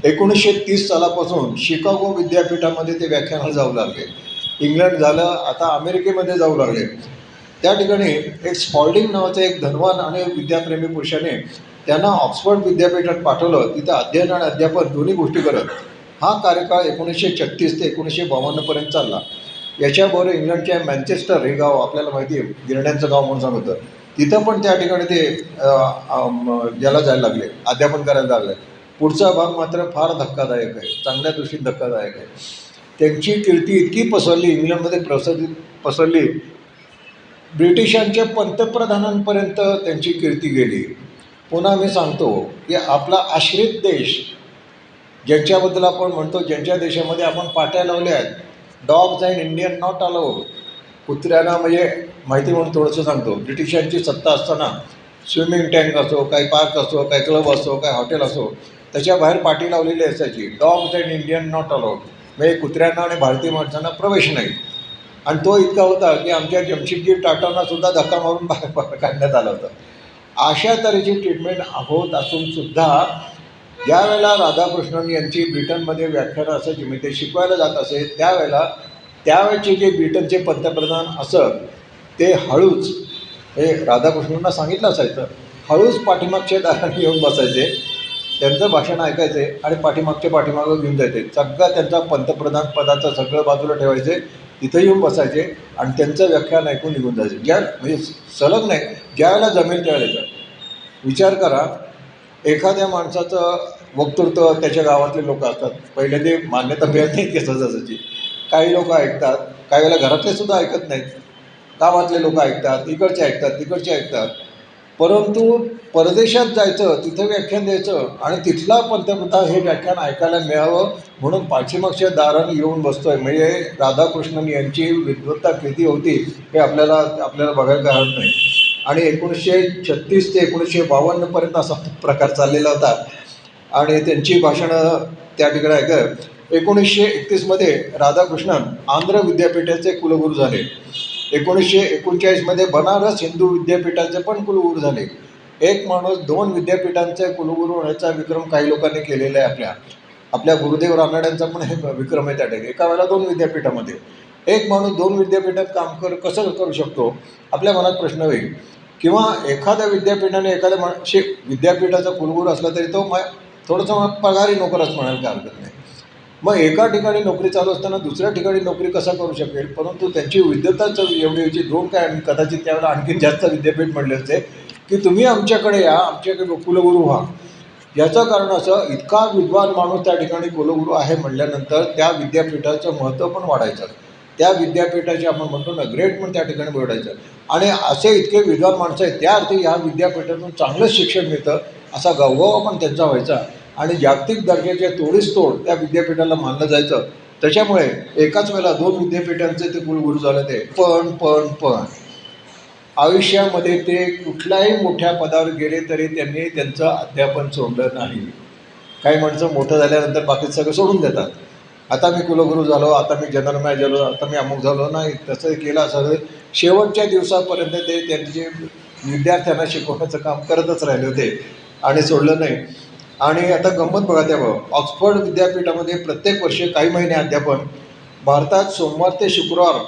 1930 सालापासून शिकागो विद्यापीठामध्ये ते व्याख्यानाला जाऊ लागले. इंग्लंड झालं, आता अमेरिकेमध्ये जाऊ लागले. त्या ठिकाणी एक स्पॉल्डिंग नावाचा एक धनवान आणि विद्याप्रेमी पुरुषाने त्यांना ऑक्सफोर्ड विद्यापीठात पाठवलं. तिथं अध्ययन आणि अध्यापन दोन्ही गोष्टी करत. हा कार्यकाळ 1936 ते 1952पर्यंत चालला. याच्याबरोबर इंग्लंडच्या मँचेस्टर हे गाव आपल्याला माहिती आहे, गिरण्यांचं गाव म्हणून सांगतं, तिथं पण त्या ठिकाणी ते याला जायला लागले, अध्यापन करायला लागले. पुढचा भाग मात्र फार धक्कादायक आहे, चांगल्या दृष्टीने धक्कादायक आहे. त्यांची कीर्ती इतकी पसरली, इंग्लंडमध्ये पसरली, ब्रिटिशांच्या पंतप्रधानांपर्यंत त्यांची कीर्ती गेली. पुन्हा मी सांगतो की आपला आश्रित देश, ज्यांच्याबद्दल आपण म्हणतो, ज्यांच्या देशामध्ये आपण पाट्या लावल्या आहेत, dogs and Indian not allowed, कुत्र्यांना म्हणजे माहिती म्हणून थोडंसं सांगतो. ब्रिटिशांची सत्ता असताना स्विमिंग टँक असो, काही पार्क असो, काही क्लब असो, काही हॉटेल असो, त्याच्या बाहेर पाटी लावलेली असायची, dogs and Indian not allowed, म्हणजे कुत्र्यांना आणि भारतीय माणसांना प्रवेश नाही. आणि तो इतका होता की आमच्या जमशेदजी टाटांना सुद्धा धक्का मारून बाहेर काढण्यात आला होता. अशा तऱ्हेची ट्रीटमेंट होत असूनसुद्धा ज्या वेळेला राधाकृष्णन यांची ब्रिटनमध्ये व्याख्यानं असायची, म्हणजे ते शिकवायला जात असे, त्यावेळेचे जे ब्रिटनचे पंतप्रधान असत ते हळूच, हे राधाकृष्णनना सांगितलं असायचं, हळूच पाठीमागच्या दाराने येऊन बसायचे, त्यांचं भाषण ऐकायचे आणि पाठीमागं घेऊन जायचे. सगळं त्यांचा पंतप्रधान पदाचं सगळं बाजूला ठेवायचे, तिथं येऊन बसायचे आणि त्यांचं व्याख्यान ऐकून निघून जायचे. म्हणजे सलग नाही, ज्या वेळेला जमेल त्यावेळेला. विचार करा, एखाद्या माणसाचं वक्तृत्व त्याच्या गावातले लोक असतात, पहिले ते मान्यता मिळत नाही की सहजासहजी, काही लोक ऐकतात, काही वेळेला घरातले सुद्धा ऐकत नाहीत, गावातले लोक ऐकतात, इकडचे ऐकतात, तिकडचे ऐकतात. परंतु परदेशात जायचं, तिथं व्याख्यान द्यायचं आणि तिथला पंतप्रधान हे व्याख्यान ऐकायला मिळावं म्हणून पाठीमागच्या दाराने येऊन बसतोय. म्हणजे राधाकृष्णन यांची विद्वत्ता किती होती हे आपल्याला बघायला हरत नाही. आणि 1936 ते 1952पर्यंत असा प्रकार चाललेला होता आणि त्यांची भाषणं त्या ठिकाणी ऐकत 1931मध्ये राधाकृष्णन आंध्र विद्यापीठाचे कुलगुरू झाले. 1939मध्ये बनारस हिंदू विद्यापीठाचे पण कुलगुरू झाले. एक माणूस 2 विद्यापीठांचे कुलगुरू होण्याचा विक्रम काही लोकांनी केलेला आहे. आपल्या गुरुदेव रानड्यांचा पण हे विक्रम आहे त्या ठिकाणी. एका वेळेला 2 विद्यापीठामध्ये एक माणूस 2 विद्यापीठात काम कसं करू शकतो, आपल्या मनात प्रश्न होईल. किंवा एखाद्या विद्यापीठाने एखाद्या विद्यापीठाचा कुलगुरू असला तरी तो थोडंसं पगारी नोकर असं म्हणायला काय हरकत नाही. मग एका ठिकाणी नोकरी चालू असताना दुसऱ्या ठिकाणी नोकरी कसा करू शकेल. परंतु त्यांची विद्वत्ताच एवढी होती, 2 काय कदाचित त्यावेळेला आणखीन जास्त विद्यापीठ म्हणले होते की तुम्ही आमच्याकडे या, आमच्याकडे कुलगुरू व्हा. याचं कारण असं, इतका विद्वान माणूस त्या ठिकाणी कुलगुरू आहे म्हटल्यानंतर त्या विद्यापीठाचं महत्त्व पण वाढायचं. त्या विद्यापीठाचे आपण म्हणतो ना ग्रेड पण त्या ठिकाणी वाढायचं. आणि असे इतके विद्वान माणसं आहेत त्या अर्थी ह्या विद्यापीठातून चांगलंच शिक्षण मिळतं असा गौरव पण त्यांचा व्हायचा. आणि जागतिक दर्जाचे तोडीस तोड त्या विद्यापीठाला मानलं जायचं. त्याच्यामुळे एकाच वेळेला 2 विद्यापीठांचे ते कुलगुरू झाले ते. पण आयुष्यामध्ये ते कुठल्याही मोठ्या पदावर गेले तरी त्यांनी त्यांचं अध्यापन सोडलं नाही. काही माणसं मोठं झाल्यानंतर बाकी सगळं सोडून देतात. आता मी कुलगुरू झालो, आता मी जनरल मॅनेजर झालो, आता मी अमुक झालो. नाही, तसं केलं सगळं शेवटच्या दिवसापर्यंत ते त्यांचे विद्यार्थ्यांना शिकवण्याचं काम करतच राहिले होते आणि सोडलं नाही. आणि आता गंमत बघा त्या ऑक्सफर्ड विद्यापीठामध्ये प्रत्येक वर्षी काही महिने अध्यापन, भारतात सोमवार ते शुक्रवार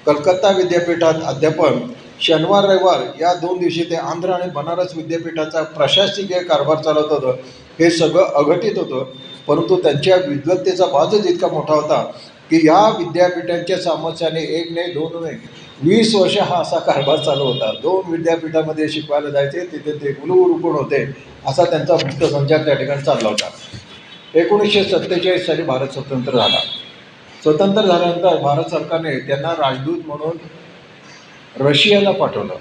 कलकत्ता विद्यापीठात अध्यापन, शनिवार रविवार या 2 दिवशी ते आंध्र आणि बनारस विद्यापीठाचा प्रशासकीय कारभार चालवत होतं. हे सगळं अघटित होतं. परंतु त्यांच्या विद्वत्तेचा बाजच इतका मोठा होता की या विद्यापीठांच्या सामर्थ्याने 1 नाही 2 नाही 20 वर्ष हा असा कारभार चालू होता. 2 विद्यापीठामध्ये शिकवायला जायचे, तिथे ते कुलगुरू पण होते. असा त्यांचा मुक्त संचार त्या ठिकाणी चालला होता. 1947 साली भारत स्वतंत्र झाला. स्वतंत्र झाल्यानंतर भारत सरकारने त्यांना राजदूत म्हणून रशियाला पाठवलं.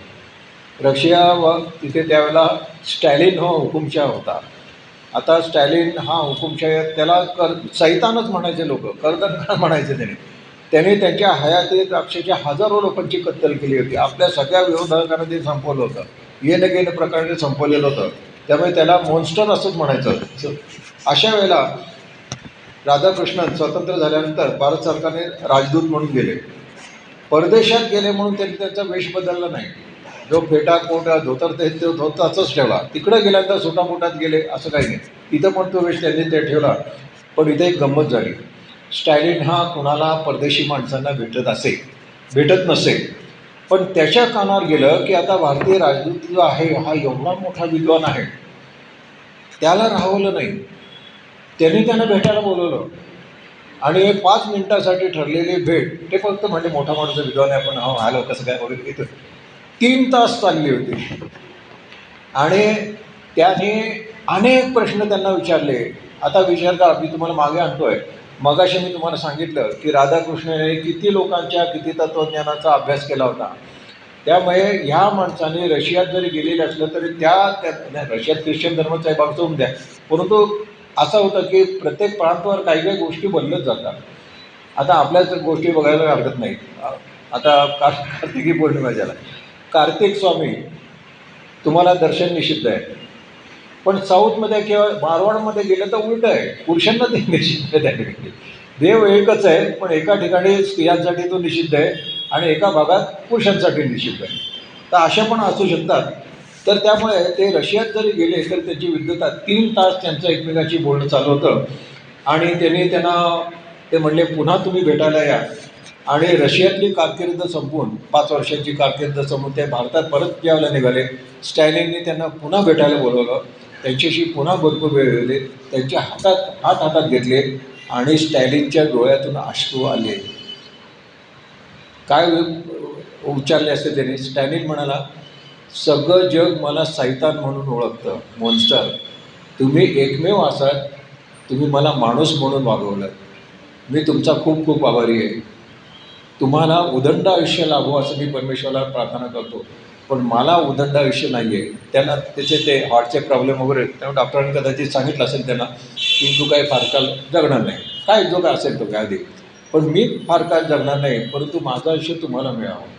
रशिया व तिथे त्यावेळेला स्टॅलिन हा हुकुमशाह होता. आता स्टॅलिन हा हुकुमशाह त्याला सैतानच म्हणायचे लोक, कर्दनखान म्हणायचे त्याने त्यांच्या हयातीत अक्षरशः हजारो लोकांची कत्तल केली होती. आपल्या सगळ्या विरोधकांना ते संपवलं होतं. येणं गेणं प्रकारे संपवलेलं होतं. त्यामुळे त्याला मॉन्स्टर असंच म्हणायचं. अशा वेळेला राधाकृष्णन स्वतंत्र झाल्यानंतर भारत सरकारने राजदूत म्हणून गेले. परदेशात गेले म्हणून त्यांनी त्यांचा वेश बदलला नाही. जो फेटा कोट धोतर ते धोताच ठेवला. तिकडं गेल्यानंतर सुटामुटात गेले असं काही नाही. इथं पण तो वेश त्यांनी ते ठेवला. पण इथे एक गंमत झाली. स्टॅलिन हा कुणाला परदेशी माणसांना भेटत नसे. पण त्याच्या कानावर गेलं की आता भारतीय राजदूत जो आहे हा एवढा मोठा विद्वान आहे, त्याला राहवलं नाही. त्यांना भेटायला बोलवलं आणि 5 मिनिटासाठी ठरलेली भेट, ते फक्त म्हणजे मोठा माणूस विद्वान आहे आपण आलो कसं काय वगैरे येतं. 3 तास चालली होती आणि त्याने अनेक प्रश्न त्यांना विचारले. आता विचार का मी तुम्हाला मागे आणतोय. मगाशी मी तुम्हाला सांगितलं की राधाकृष्णने किती लोकांच्या किती तत्त्वज्ञानाचा अभ्यास केला होता. त्यामुळे ह्या माणसाने रशियात जरी गेलेले असलं तरी रशियात ख्रिश्चन धर्माचा भाग सोडून द्या. परंतु असं होतं की प्रत्येक प्रांतावर काही काही गोष्टी बदलत जातात. आता आपल्याच गोष्टी बघायला हरकत नाही. आता कार्तिकी पौर्णिमा झाला, कार्तिक स्वामी तुम्हाला दर्शन निषिद्ध आहे. पण साऊथमध्ये किंवा मारवाडमध्ये गेलं तर उलटं आहे, पुरुषांना ते निषिद्ध आहे. त्या ठिकाणी देव एकच आहे, पण एका ठिकाणी स्त्रियांसाठी तो निषिद्ध आहे आणि एका भागात पुरुषांसाठी निषिद्ध आहे. तर अशा पण असू शकतात. तर त्यामुळे ते रशियात जरी गेले तर त्याची विद्वत्ता 3 तास त्यांचं एकमेकांशी बोलणं चालू होतं. आणि त्यांना ते म्हणले पुन्हा तुम्ही भेटायला या. आणि रशियातली कारकीर्द संपवून 5 वर्षांची कारकीर्द संपवून ते भारतात परत यायला निघाले. स्टॅलिनने त्यांना पुन्हा भेटायला बोलवलं. त्यांच्याशी पुन्हा भरपूर वेळ गेले. त्यांच्या हातात घेतले आणि स्टॅलिनच्या डोळ्यातून अश्रू आले. काय उच्चारले असते त्यांनी. स्टॅलिन म्हणाला, सगळं जग मला सैतान म्हणून ओळखतं. मॉन्स्टर, तुम्ही एकमेव असाल, तुम्ही मला माणूस म्हणून वागवलं. मी तुमचा खूप खूप आभारी आहे. तुम्हाला उदंड आयुष्य लाभो असं मी परमेश्वराला प्रार्थना करतो. पण मला उदंड आयुष्य नाही आहे. त्यांना त्याचे ते हार्टचे प्रॉब्लेम वगैरे, त्यामुळे डॉक्टरांनी कदाचित सांगितलं असेल त्यांना की तू काही फार काळ जगणार नाही, काय जो काय असेल तो काय आधी. पण मी फार काळ जगणार नाही, परंतु माझं आयुष्य तुम्हाला मिळावं.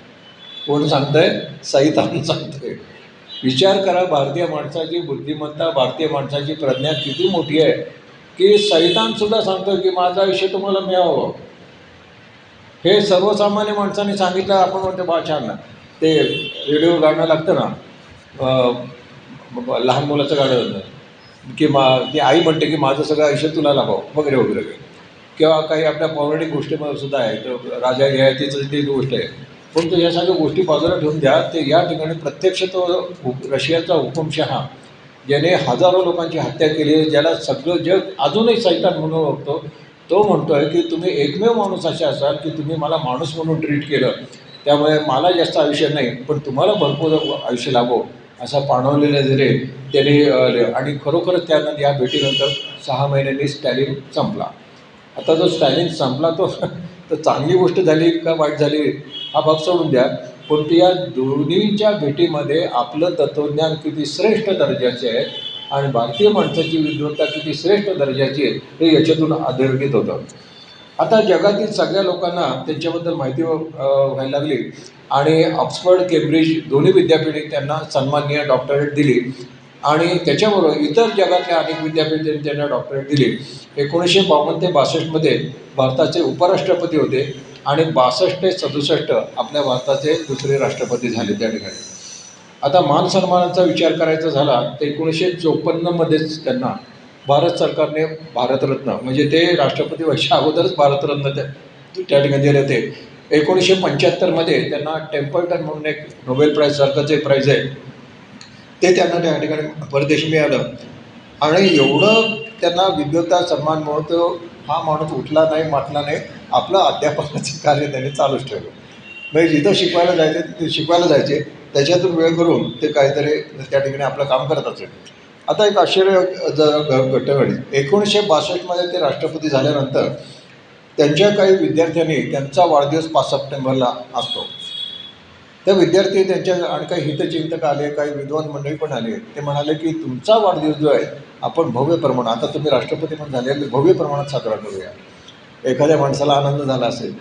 कोण सांगतंय? सैतान सांगतोय. विचार करा, भारतीय माणसाची बुद्धिमत्ता, भारतीय माणसाची प्रज्ञा किती मोठी आहे की सैतानसुद्धा सांगतो की माझं आयुष्य तुम्हाला मिळावं. हे सर्वसामान्य माणसाने सांगितलं. आपण म्हणतो बा छान ना, ते रेडिओ गाणं लागतं ना, लहान मुलाचं गाणं होतं की ती आई म्हणते की माझं सगळं आयुष्य तुला लाभावं वगैरे वगैरे वगैरे. किंवा काही आपल्या पौराणिक गोष्टीमध्ये सुद्धा आहे, तर राजा ययातीचं ती गोष्ट आहे. पण तो या सगळ्या गोष्टी बाजूला ठेवून द्या. ते या ठिकाणी प्रत्यक्ष तो रशियाचा हुकुमशहा, ज्याने हजारो लोकांची हत्या केली, ज्याला सगळं जग अजूनही सैतान म्हणून ओळखतो, तो म्हणतो आहे की तुम्ही एकमेव माणूस असे असाल की तुम्ही मला माणूस म्हणून ट्रीट केलं, त्यामुळे मला जास्त आयुष्य नाही, पण तुम्हाला भरपूर आयुष्य लाभो, असा पाणवलेला जरी त्याने आणि खरोखरच त्यानं या भेटीनंतर 6 महिन्यांनी स्टॅलिन संपला. आता जो स्टॅलिन संपला तो तर चांगली गोष्ट झाली का वाईट झाली हा भाग सोडून द्या, पण या दोन्हीच्या भेटीमध्ये आपलं तत्त्वज्ञान किती श्रेष्ठ दर्जाचे आहे आणि भारतीय माणसाची विद्वत्ता किती श्रेष्ठ दर्जाची आहे हे याच्यातून अधोरेखित होतं. आता जगातील सगळ्या लोकांना त्यांच्याबद्दल माहिती व्हायला लागली आणि ऑक्सफर्ड, केम्ब्रिज दोन्ही विद्यापीठे त्यांना सन्माननीय डॉक्टरेट दिली आणि त्याच्याबरोबर इतर जगातल्या अनेक विद्यापीठांनी त्यांना डॉक्टरेट दिली. 1952 ते 62मध्ये भारताचे उपराष्ट्रपती होते आणि 62 ते 67 आपल्या भारताचे दुसरे राष्ट्रपती झाले त्या ठिकाणी. आता मान सन्मानाचा विचार करायचा झाला तर 1954मध्येच त्यांना भारत सरकारने भारतरत्न, म्हणजे ते राष्ट्रपती व्हायच्या अगोदरच भारतरत्न त्या ठिकाणी दिले होते. 1975मध्ये त्यांना टेम्पल्टन म्हणून एक नोबेल प्राईज सारखंच एक प्राईज आहे, ते त्यांना त्या ठिकाणी परदेशी मिळालं. आणि एवढं त्यांना विद्वत्ता सन्मान मिळतो. हा माणूस उठला नाही, माटला नाही, आपलं अध्यापनाचं कार्य त्यांनी चालूच ठेवलं. म्हणजे जिथं शिकवायला जायचे तिथे शिकवायला जायचे, त्याच्यातून वेळ करून ते काहीतरी त्या ठिकाणी आपलं काम करत असेल. आता एक आश्चर्य घटना घडली. 1962मध्ये ते राष्ट्रपती झाल्यानंतर त्यांच्या काही विद्यार्थ्यांनी त्यांचा वाढदिवस 5 सप्टेंबरला असतो. त्या विद्यार्थी त्यांच्या आणि काही हितचिंतक आले, काही विद्वान मंडळी पण आले. ते म्हणाले की तुमचा वाढदिवस जो आहे आपण भव्य प्रमाणात, आता तुम्ही राष्ट्रपती पण झाले, भव्य प्रमाणात साजरा करूया. एखाद्या माणसाला आनंद झाला असेल.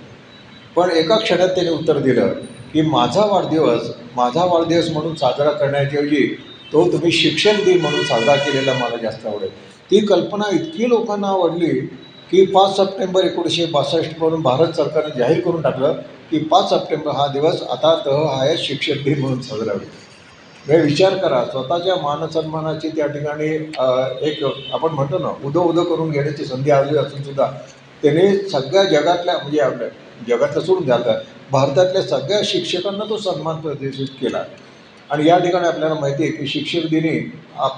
पण एका क्षणात त्याने उत्तर दिलं की माझा वाढदिवस म्हणून साजरा करण्याच्याऐवजी तो तुम्ही शिक्षण दिन म्हणून साजरा केलेला मला जास्त आवडेल. ती कल्पना इतकी लोकांना आवडली की 5 सप्टेंबर 1962 म्हणून भारत सरकारने जाहीर करून टाकलं की 5 सप्टेंबर हा दिवस आता आहे शिक्षक दिन म्हणून साजरा होईल. म्हणजे विचार करा, स्वतःच्या मानसन्मानाची त्या ठिकाणी एक आपण म्हणतो ना उदो करून घेण्याची संधी आली असून सुद्धा त्याने सगळ्या जगातल्या, म्हणजे आपल्या जगातलं सोडून द्या, भारतातल्या सगळ्या शिक्षकांना तो सन्मान प्रदर्शित केला. आणि या ठिकाणी आपल्याला माहिती आहे की शिक्षक दिनी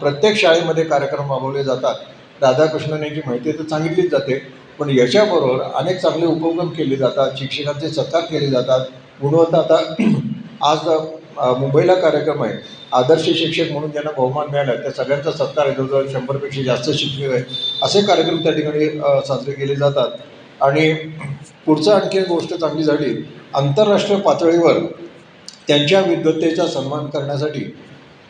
प्रत्येक शाळेमध्ये कार्यक्रम राबवले जातात. राधाकृष्णन यांची माहिती तर सांगितलीच जाते, पण याच्याबरोबर अनेक चांगले उपक्रम केले जातात, शिक्षकांचे सत्कार केले जातात. गुणवत्ता आता आज मुंबईला कार्यक्रम आहे, आदर्श शिक्षक म्हणून ज्यांना बहुमान मिळाला त्या सगळ्यांचा सत्कार आहे. जवळजवळ 100पेक्षा जास्त शिक्षक आहे, असे कार्यक्रम त्या ठिकाणी साजरे केले जातात. आणि पुढचं आणखी गोष्ट चांगली झाली, आंतरराष्ट्रीय पातळीवर त्यांच्या विद्वत्तेचा सन्मान करण्यासाठी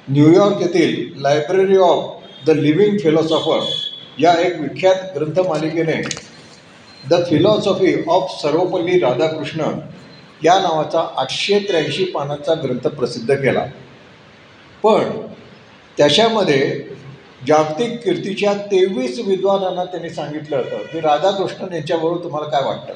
न्यूयॉर्क येथील library of the living philosopher या एक विख्यात ग्रंथमालिकेने the philosophy of Sarvepalli Radhakrishnan या नावाचा 883 पानांचा ग्रंथ प्रसिद्ध केला. पण त्याच्यामध्ये जागतिक कीर्तीच्या 23 विद्वानांना त्यांनी सांगितलं होतं की राधाकृष्णन यांच्याबरोबर तुम्हाला काय वाटतं.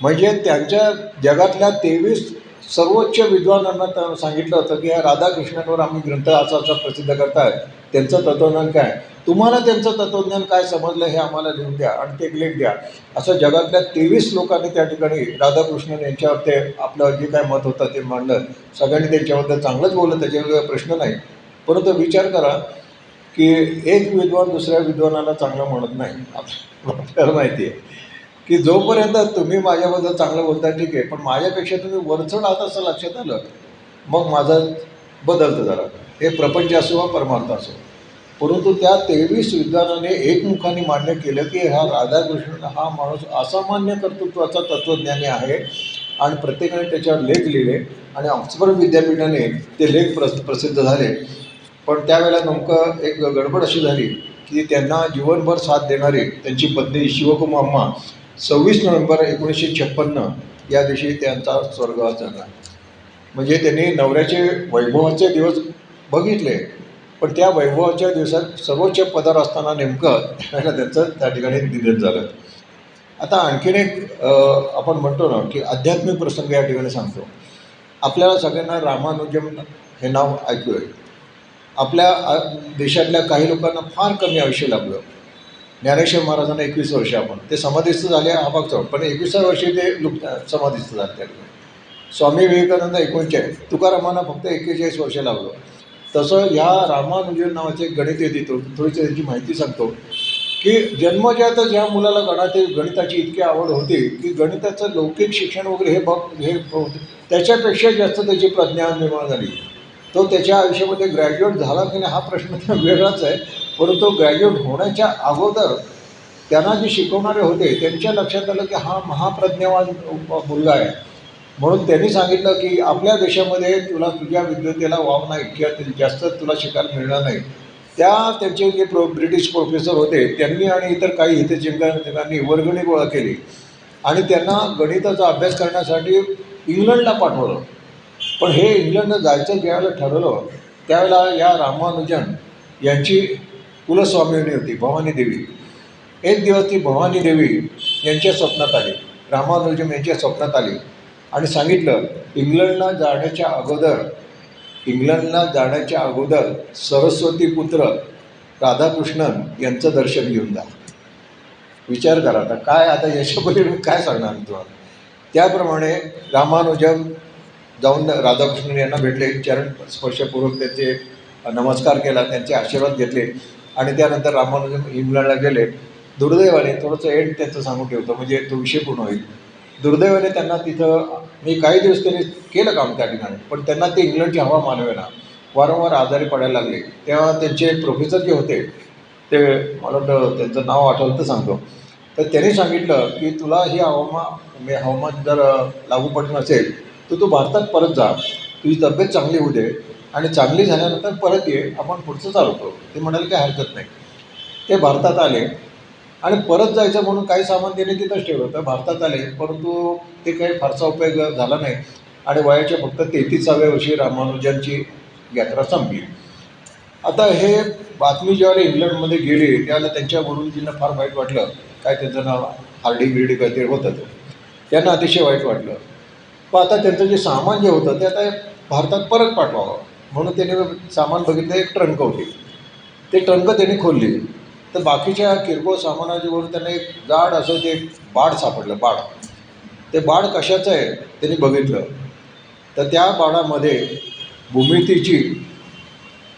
म्हणजे त्यांच्या जगातल्या 23 सर्वोच्च विद्वानांना सांगितलं होतं की या राधाकृष्णनवर आम्ही ग्रंथ असा प्रसिद्ध करताय, त्यांचं तत्त्वज्ञान काय, तुम्हाला त्यांचं तत्त्वज्ञान काय समजलं हे आम्हाला लिहून द्या आणि ते लेख द्या. असं जगातल्या 23 लोकांनी त्या ठिकाणी राधाकृष्णन यांच्यावर ते आपलं जे काय मत होतं ते मांडलं. सगळ्यांनी त्यांच्याबद्दल चांगलंच बोललं, त्याच्यावर प्रश्न नाही. परंतु विचार करा की एक विद्वान दुसऱ्या विद्वानाला चांगलं म्हणत नाही. आपल्याला माहिती आहे की जोपर्यंत तुम्ही माझ्याबद्दल चांगलं बोलता ठीक आहे, पण माझ्यापेक्षा तुम्ही वरचढ आहात असं लक्षात आलं मग माझं बदलतं जरा, हे प्रपंच असो वा परमार्थ असो. परंतु त्या 23 विद्वानाने एकमुखाने मान्य केलं की हा राधाकृष्णन हा माणूस असामान्य कर्तृत्वाचा तत्त्वज्ञानी आहे आणि प्रत्येकाने त्याच्यावर लेख लिहिले आणि ऑक्सफर्ड विद्यापीठाने ते लेख प्रसिद्ध झाले. पण त्यावेळेला नेमकं एक गडबड अशी झाली की त्यांना जीवनभर साथ देणारी त्यांची पत्नी शिवकुमार अम्मा 26 नोव्हेंबर 1956 या दिवशी त्यांचा स्वर्गवास झाला. म्हणजे त्यांनी नवऱ्याचे वैभवाचे दिवस बघितले, पण त्या वैभवाच्या दिवसात सर्वोच्च पदावर असताना नेमकं त्यावेळेला त्यांचं त्या ठिकाणी निधन झालं. आता आणखीन एक आपण म्हणतो ना की आध्यात्मिक प्रसंग या ठिकाणी सांगतो. आपल्याला सगळ्यांना रामानुजम हे नाव ऐकू आहे. आपल्या देशातल्या काही लोकांना फार कमी आयुष्य लाभलं. ज्ञानेश्वर महाराजांना 21 वर्ष, आपण ते समाधिस्थ झाले हा भाग चौक, पण 21व्या वर्षी ते समाधिस्थ झाले त्या ठिकाणी. स्वामी विवेकानंद 39, तुकारामांना फक्त 41 वर्ष लाभलं. तसं ह्या रामानुजन नावाचे एक गणित येते, थोडीशी त्याची माहिती सांगतो की जन्मजातच ह्या मुलाला गणिताची इतकी आवड होती की गणिताचं लौकिक शिक्षण वगैरे हे त्याच्यापेक्षा जास्त त्याची प्रज्ञा निर्माण झाली. तो त्याच्या आयुष्यामध्ये ग्रॅज्युएट झाला की नाही हा प्रश्न वेगळाच आहे, परंतु ग्रॅज्युएट होण्याच्या अगोदर त्यांना जे शिकवणारे होते त्यांच्या लक्षात आलं की हा महाप्रज्ञावान मुलगा आहे. म्हणून त्यांनी सांगितलं की आपल्या देशामध्ये तुझ्या विद्वत्तेला वाव नाही किंवा जास्त तुला शिकायला मिळणार नाही. त्यांचे जे ब्रिटिश प्रोफेसर होते त्यांनी आणि इतर काही हितचिंतकांनी वर्गणी गोळा केली आणि त्यांना गणिताचा अभ्यास करण्यासाठी इंग्लंडला पाठवलं. पण हे इंग्लंडला जायचं ज्यावेळेला ठरवलं त्यावेळेला या रामानुजन यांची कुलस्वामिनी होती भवानी देवी. एक दिवस ती भवानी देवी यांच्या स्वप्नात आली, रामानुजन यांच्या स्वप्नात आली आणि सांगितलं इंग्लंडला जाण्याच्या अगोदर सरस्वती पुत्र राधाकृष्णन यांचं दर्शन घेऊन जा. विचार करा आता काय, आता याच्यापलीकडे काय सांगणार तुम्हाला. त्याप्रमाणे रामानुजन जाऊन राधाकृष्णन यांना भेटले, चरण स्पर्शपूर्वक त्यांचे नमस्कार केला, त्यांचे आशीर्वाद घेतले आणि त्यानंतर रामानुजन इंग्लंडला गेले. दुर्दैवाने थोडंसं एंड त्यांचं सांगून ठेवतो म्हणजे तो विषय पूर्ण होईल. दुर्दैवाने त्यांना तिथं काही दिवस त्यांनी केलं काम त्या ठिकाणी, पण त्यांना ते इंग्लंडची हवा मानवेना, वारंवार आजारी पडायला लागले. तेव्हा त्यांचे प्रोफेसर जे होते ते, मला वाटतं त्यांचं नाव आठवलं तर सांगतो, तर त्यांनी सांगितलं की तुला ही हवामान जर लागू पडत नसेल तर तू भारतात परत जा, तुझी तब्येत चांगली होऊ दे आणि चांगली झाल्यानंतर परत ये, आपण पुढचं चालू करू. ते म्हणाले काही हरकत नाही. ते भारतात आले आणि परत जायचं म्हणून काही सामान त्यांनी तिथंच ठेवलं होतं. भारतात आले, परंतु ते काही फारसा उपयोग झाला नाही आणि वयाच्या फक्त 33व्या वर्षी रामानुजांची यात्रा संपली. आता हे बातमी ज्यावेळेला इंग्लंडमध्ये गेली त्यावेळेला त्यांच्या गुरुजींना फार वाईट वाटलं. काय त्यांचं नाव हार्डी बिर्डी काहीतरी होतं, त्यांना अतिशय वाईट वाटलं. पण आता त्यांचं जे सामान जे होतं ते आता भारतात परत पाठवावं म्हणून त्यांनी सामान बघितलं. एक ट्रंक होती, ते ट्रंक त्यांनी खोलली तर बाकीच्या किरकोळ सामानाच्यावरून त्यांना एक जाड असं ते बाड सापडलं. ते बाड कशाचं आहे त्यांनी बघितलं तर त्या बाडामध्ये भूमितीची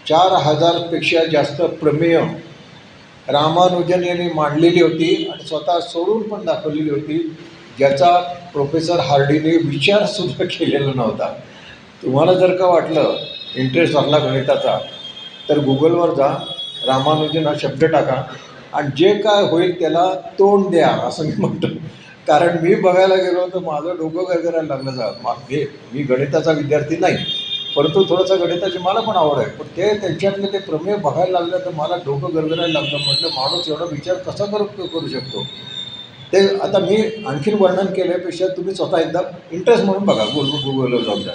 4000पेक्षा जास्त प्रमेय रामानुजन यांनी मांडलेली होती आणि स्वतः सोडून पण दाखवलेली होती, ज्याचा प्रोफेसर हार्डीने विचारसुद्धा केलेला नव्हता. तुम्हाला जर का वाटलं इंटरेस्ट असला गणिताचा तर गुगलवर जा, रामानुजन हा शब्द टाका आणि जे काय होईल त्याला तोंड द्या असं मी म्हणतो. कारण मी बघायला गेलो तर माझं डोकं गरगरायला लागलं. मी गणिताचा विद्यार्थी नाही, परंतु थोडंसं गणिताची मला पण आवड आहे, पण त्यांच्यातले ते प्रमेय बघायला लागलं तर मला डोकं गरगरायला लागलं. म्हटलं माणूस एवढा विचार कसा करू शकतो. ते आता मी आणखीन वर्णन केल्यापेक्षा तुम्ही स्वतः एकदा इंटरेस्ट म्हणून बघा, गुगलवर जाऊन द्या.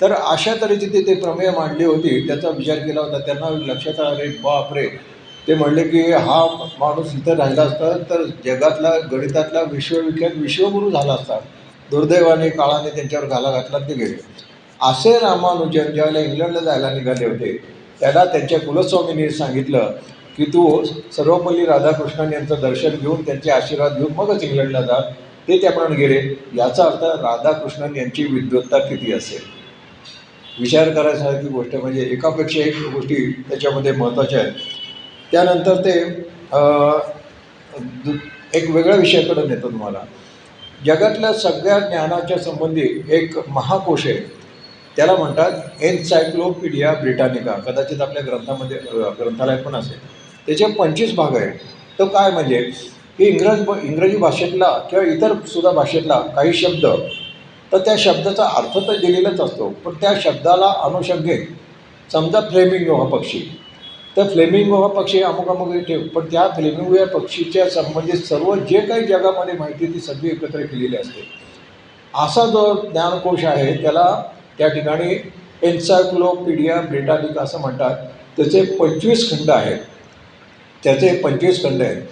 तर अशा तऱ्हेची ते प्रमेय मांडली होती, त्याचा विचार केला होता. त्यांना लक्षात आलं, अरे बापरे, ते म्हणले की हा माणूस इथं राहिला असता तर जगातला गणितातला विश्वविख्यात विश्वगुरू झाला असता. दुर्दैवाने काळाने त्यांच्यावर घाला घातला, ते गेले. असे रामानुजन ज्यावेळेला इंग्लंडला जायला निघाले होते त्याला त्यांच्या कुलस्वामींनी सांगितलं की तू सर्वपल्ली राधाकृष्णन यांचं दर्शन घेऊन त्यांचे आशीर्वाद घेऊन मगच इंग्लंडला जा. ते त्याप्रमाणे गेले. याचा अर्थ राधाकृष्णन यांची विद्वत्ता किती असेल. विचार करायसारखी गोष्ट, म्हणजे एकापेक्षा एक गोष्टी त्याच्यामध्ये महत्त्वाच्या आहेत. त्यानंतर ते एक वेगळ्या विषयाकडे नेतो तुम्हाला. जगातल्या सगळ्या ज्ञानाच्या संबंधी एक महाकोश आहे, त्याला म्हणतात एन्सायक्लोपीडिया ब्रिटानिका. कदाचित आपल्या ग्रंथालयात पण असेल. त्याचे 25 भाग आहेत. तो काय म्हणजे की इंग्रजी भाषेतला किंवा इतर सुद्धा भाषेतला काही शब्द तर त्या शब्दाचा अर्थ तर दिलेलाच असतो, पण त्या शब्दाला अनुषंगिक समजा फ्लेमिंगो हा पक्षी, तर फ्लेमिंगो हा पक्षी अमुक अमुक ठेव, पण त्या फ्लेमिंगो या पक्षीच्या संबंधित सर्व जे काही जगामध्ये माहिती ती सगळी एकत्र केलेली असते. असा जो ज्ञानकोश आहे त्याला त्या ठिकाणी एन्सायक्लोपीडिया ब्रिटानिका असं म्हणतात. त्याचे 25 खंड आहेत. त्याचे 25 खंड आहेत.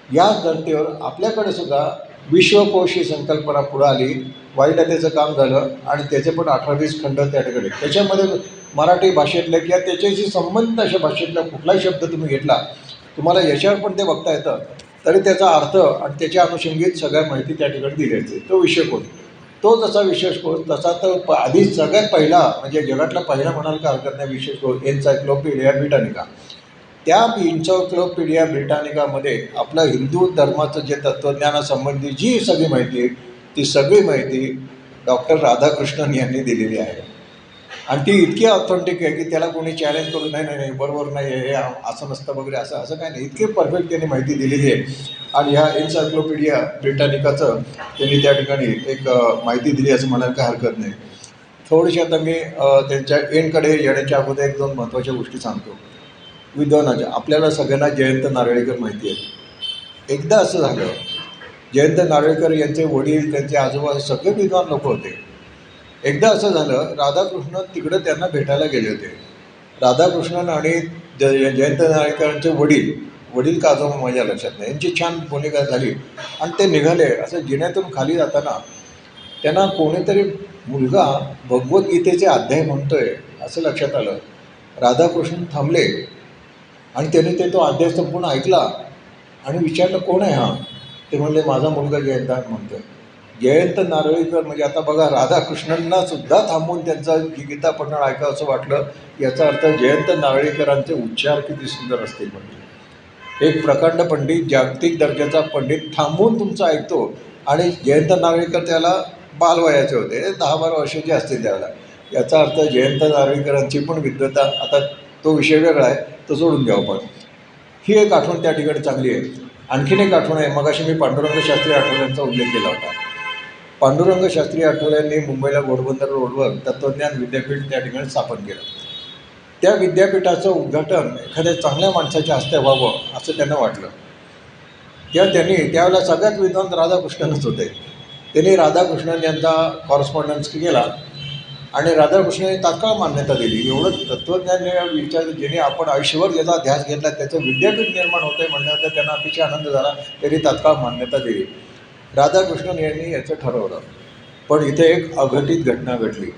याच धर्तीवर आपल्याकडे सुद्धा विश्वकोश ही संकल्पना पुढं आली. वाईला त्याचं काम झालं आणि त्याचे पण 18-20 खंड त्या ठिकाणी. त्याच्यामध्ये मराठी भाषेतल्या किंवा त्याच्याशी संबंधित अशा भाषेतला कुठलाही शब्द तुम्ही घेतला, तुम्हाला याच्यावर पण ते बघता येतं, तरी त्याचा अर्थ आणि त्याच्या अनुषंगित सगळ्या माहिती त्या ठिकाणी दिली असते. तो विश्वकोश, तो जसा विश्वकोश तसा तर आधी सगळ्यात पहिला म्हणजे जगातला पहिला म्हणाल का हरकत नाही विश्वकोश एन्सायक्लोपीडिया ब्रिटानिका. त्या एन्सायक्लोपीडिया ब्रिटानिकामध्ये आपलं हिंदू धर्माचं जे तत्त्वज्ञानासंबंधी जी सगळी माहिती आहे, ती सगळी माहिती डॉक्टर राधाकृष्णन यांनी दिलेली आहे. आणि ती इतकी ऑथेंटिक आहे की त्याला कोणी चॅलेंज करून नाही नाही नाही बरोबर नाही आहे, हे असं नसतं वगैरे असं असं काय नाही, इतके परफेक्ट त्यांनी माहिती दिलेली आहे. आणि ह्या एन्सायक्लोपीडिया ब्रिटानिकाचं त्यांनी त्या ठिकाणी एक माहिती दिली असं म्हणायला काय हरकत नाही. थोडीशी आता मी त्यांच्या एंडकडे येण्याच्या अगोदर 1-2 महत्त्वाच्या गोष्टी सांगतो. विद्वानाच्या आपल्याला सगळ्यांना जयंत नारळीकर माहिती आहे. एकदा असं झालं, जयंत नारळीकर यांचे वडील त्यांचे आजोबा सगळे विद्वान लोक होते. एकदा असं झालं, राधाकृष्णन तिकडं त्यांना भेटायला गेले होते. राधाकृष्णन आणि जयंत नारळीकरांचे वडील का आजोबा माझ्या लक्षात नाही, यांची छान भूमिका झाली आणि ते निघाले. असं जिन्यातून खाली जाताना त्यांना कोणीतरी मुलगा भगवद्गीतेचे अध्याय म्हणतोय असं लक्षात आलं. राधाकृष्णन थांबले आणि त्याने तो अध्याय संपूर्ण ऐकला आणि विचारलं कोण आहे हा. ते म्हणले माझा मुलगा जयंत म्हणतोय. जयंत नारळीकर म्हणजे आता बघा, राधाकृष्णनना सुद्धा थांबून त्यांचा गीता पठण ऐकावं असं वाटलं. याचा अर्थ जयंत नारळीकरांचे उच्चार किती सुंदर असतील. म्हणजे एक प्रकांड पंडित, जागतिक दर्जाचा पंडित थांबून तुमचं ऐकतो. आणि जयंत नारळीकर त्याला बालवयाचे होते, 10-12 वर्षाचे असतील त्यावेळेला. याचा अर्थ जयंत नारळीकरांची पण विद्वत्ता, आता तो विषय वेगळा आहे, तो सोडून द्यावं. पण ही एक आठवण त्या ठिकाणी चांगली आहे. आणखीन एक आठवण आहे, मगाशी मी पांडुरंग शास्त्री आठवल्यांचा उल्लेख केला होता. पांडुरंग शास्त्री आठवल्यांनी मुंबईला घोडबंदर रोडवर तत्त्वज्ञान विद्यापीठ त्या ठिकाणी स्थापन केलं. त्या विद्यापीठाचं उद्घाटन एखाद्या चांगल्या माणसाच्या हस्ते व्हावं असं त्यांना वाटलं. त्यांनी त्यावेळेला सगळ्यात विद्वान राधाकृष्णनच होते. त्यांनी राधाकृष्णन यांचा कॉरेस्पॉन्डन्स केला आणि राधाकृष्णनने तात्काळ मान्यता दिली. एवढं तत्त्वज्ञान विचार ज्याने आपण आयुष्यभर ज्याचा ध्यास घेतला त्याचं विद्यापीठ निर्माण होतं आहे म्हणल्यानंतर त्यांना अतिशय आनंद झाला. त्यांनी तात्काळ मान्यता दिली. राधाकृष्णन यांनी याचं ठरवलं. पण इथे एक अघटित घटना घडली.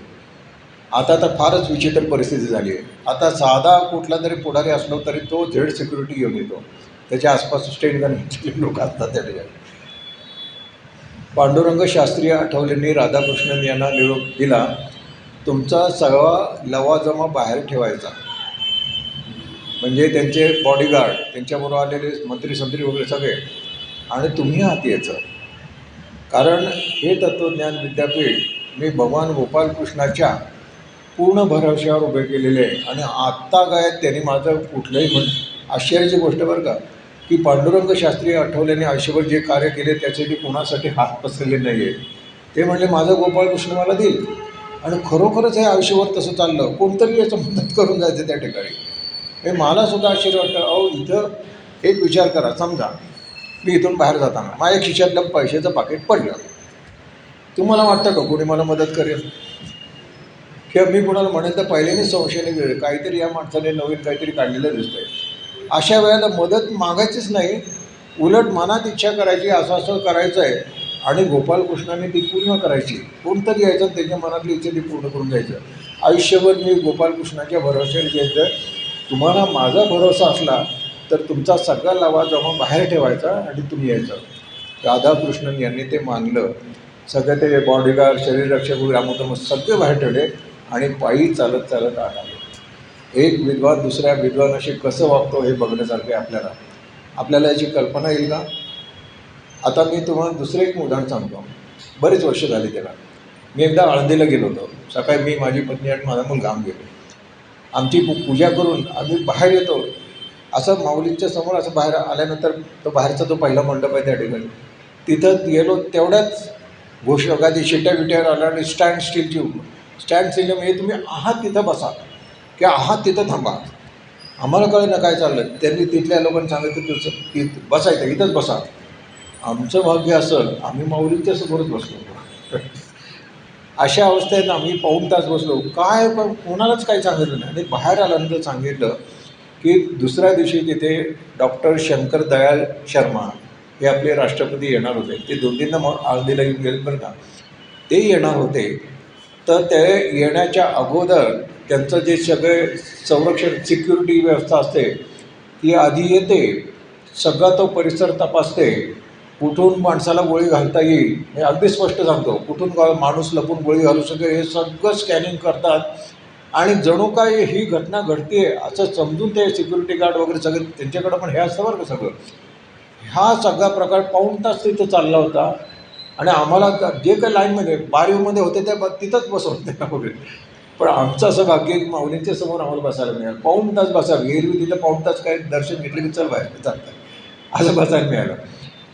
आता तर फारच विचित्र परिस्थिती झाली आहे. आता साधा कुठला तरी पुढारी असलो तरी तो झेड सिक्युरिटी घेऊन येतो. त्याच्या आसपास स्टेट गनचे लोक असतात त्या ठिकाणी. पांडुरंग शास्त्री आठवलेंनी राधाकृष्णन यांना निरोप दिला, तुमचा सगळा लवाजमा बाहेर ठेवायचा. म्हणजे त्यांचे बॉडीगार्ड, त्यांच्याबरोबर आलेले मंत्री संत्री वगैरे सगळे, आणि तुम्ही आत यायचं. कारण हे तत्त्वज्ञान विद्यापीठ मी भगवान गोपालकृष्णाच्या पूर्ण भरवशावर उभे केलेले आहे. आणि आत्ता काय त्यांनी माझं कुठलंही आश्चर्याची गोष्ट बरं का, की पांडुरंग शास्त्री आठवलेने आयुष्यभर जे कार्य केले त्यासाठी कोणासाठी हात पसरले नाही आहे. ते म्हणले माझं गोपालकृष्ण मला देईल. आणि खरोखरच हे आयुष्यभर तसं चाललं. कोणतरी याचं मदत करून जायचं त्या ठिकाणी. हे मलासुद्धा आश्चर्य वाटतं. अहो इथं एक विचार करा, समजा मी इथून बाहेर जाताना माझ्या खिशातलं पैशाचं पाकिट पडलं. तुम्हाला वाटतं का कोणी मला मदत करेल? किंवा मी कोणाला म्हणेल तर पहिल्यानेच संशयाने गेले काहीतरी या माणसाने नवीन काहीतरी काढलेलं दिसतं आहे. अशा वेळेला मदत मागायचीच नाही, उलट मनात इच्छा करायची असं असं करायचं आहे आणि गोपालकृष्णाने ती पूर्ण करायची. कोणतरी यायचं त्याच्या मनातली इच्छा ती पूर्ण करून द्यायचं. आयुष्यभर मी गोपालकृष्णाच्या भरोश्यावर घ्यायचं. तुम्हाला माझा भरोसा असला तर तुमचा सगळा लवाजमा बाहेर ठेवायचा आणि तुम्ही यायचं. राधाकृष्णन यांनी ते मानलं. सगळे ते बॉडीगार्ड, शरीररक्षक वगैरे अमुक सगळे बाहेर ठेवले आणि पायी चालत चालत आत आले. एक विद्वान दुसऱ्या विद्वानाशी कसं वागतो हे बघण्यासारखे आपल्याला याची कल्पना येईल का? आता मी तुम्हाला दुसरं एक उदाहरण सांगतो. बरेच वर्ष झाली त्याला. मी एकदा आळंदीला गेलो होतो. सकाळी मी, माझी पत्नी आणि माझा मुलगा आम्ही गेलो. आमची पूजा करून आम्ही बाहेर येतो. असं माऊलींच्या समोर असं बाहेर आल्यानंतर तो बाहेरचा जो पहिला मंडप आहे त्या ठिकाणी तिथं गेलो. तेवढ्याच घोषवाक्याची शिट्ट्या बिट्यावर आल्या आणि स्टँड स्टील म्हणजे तुम्ही आहात तिथं बसा किंवा आहात तिथं थांबा. आम्हाला कळलं ना काय चाललं. त्यांनी तिथल्या लोकांनी सांगितलं तुझं की बसायचं इथंच बसा. आमचं भाग्य असं आम्ही माऊलींच्या समोरच बसलो. अशा अवस्थेत आम्ही पाऊण तास बसलो. काय पण कोणालाच काही सांगितलं नाही. आणि बाहेर आल्यानंतर सांगितलं की दुसऱ्या दिवशी तिथे डॉक्टर शंकर दयाळ शर्मा हे आपले राष्ट्रपती येणार होते. ते 2-3दा मग आळंदीला येऊन गेले बरं का. ते येणार होते. तर ते येण्याच्या अगोदर त्यांचं जे सगळे संरक्षण सिक्युरिटी व्यवस्था असते ती आधी येते. सगळा तो परिसर तपासते. कुठून माणसाला गोळी घालता येईल हे अगदी स्पष्ट सांगतो. कुठून माणूस लपून गोळी घालू शकेल हे सगळं स्कॅनिंग करतात. आणि जणू काय ही घटना घडते असं समजून ते सिक्युरिटी गार्ड वगैरे सगळे त्यांच्याकडं पण हे असतं बरं का सगळं. हा सगळा प्रकार पाऊण तास तिथं चालला होता. आणि आम्हाला जे काही लाईनमध्ये बारीमध्ये होते त्या तिथंच बसवत त्या वगैरे. पण आमचं असं भाग्य की माऊलींच्या समोर आम्हाला बसायला मिळालं. पाऊण तास बसावं. एरवी तिथं पाऊण तास काय दर्शन घेतलं की चल बाहेर चालतं असं बसायला मिळालं.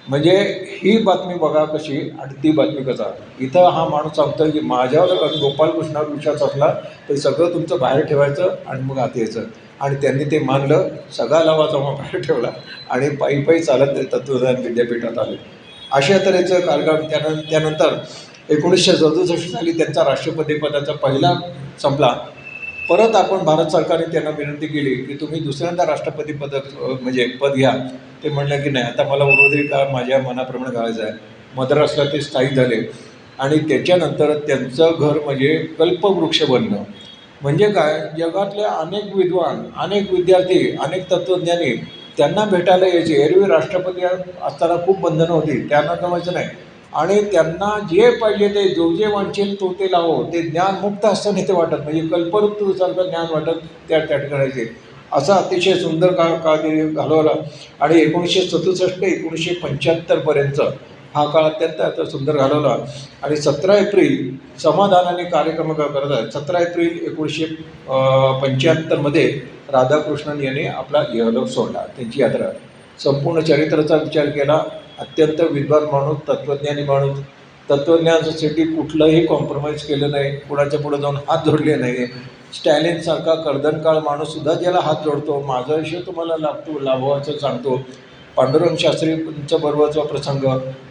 म्हणजे ही बातमी बघा कशी आणि ती बातमी कसा. इथं हा माणूस सांगतो की माझ्यावर आणि गोपालकृष्णावर विश्वास असला तर सगळं तुमचं बाहेर ठेवायचं आणि मग आत यायचं. आणि त्यांनी ते मानलं. सगळा लावा जमा बाहेर ठेवला आणि पायी पायी चालत ते तत्वज्ञान विद्यापीठात आले. अशा तऱ्हेचं कार्यक्रम त्यानंतर 1967 साली त्यांचा राष्ट्रपती पदाचा पहिला संपला. परत आपण भारत सरकारने त्यांना विनंती केली की तुम्ही दुसऱ्यांदा राष्ट्रपती म्हणजे पद घ्या. ते म्हणलं की नाही आता मला उर्वरित काळ माझ्या मनाप्रमाणे घालायचं आहे. मद्रासला ते स्थायिक झाले. आणि त्याच्यानंतर त्यांचं घर म्हणजे कल्पवृक्ष बनलं. म्हणजे काय जगातल्या अनेक विद्वान अनेक विद्यार्थी अनेक तत्त्वज्ञानी त्यांना भेटायला यायचे. एरवी राष्ट्रपती असताना खूप बंधनं होती त्यांना जमायचं नाही. आणि त्यांना जे पाहिजे ते जो जे वांचेल तो ते लावो. ते ज्ञान मुक्त असताना ते वाटत म्हणजे कल्पवृत्तसारखं ज्ञान वाटत त्या ठिकाणाचे. असा अतिशय सुंदर काळ ते घालवला. आणि 1967 ते 1975पर्यंत हा काळ अत्यंत सुंदर घालवला. आणि 17 एप्रिल समाधानाने कार्यक्रम करत आहेत. 17 एप्रिल 1975मध्ये राधाकृष्णन यांनी आपला इहलोक सोडला. त्यांची यात्रा संपूर्ण चरित्राचा विचार केला. अत्यंत विद्वान माणूस तत्त्वज्ञानी माणूस. तत्त्वज्ञानासाठी कुठलंही कॉम्प्रोमाइज केलं नाही. कुणाच्या पुढं जाऊन हात जोडले नाही. स्टॅलिनसारखा कर्दनकाळ माणूससुद्धा ज्याला हात जोडतो माझा विषय तुम्हाला लाभवायचं सांगतो. पांडुरंग शास्त्रींच्या बरोबरचा प्रसंग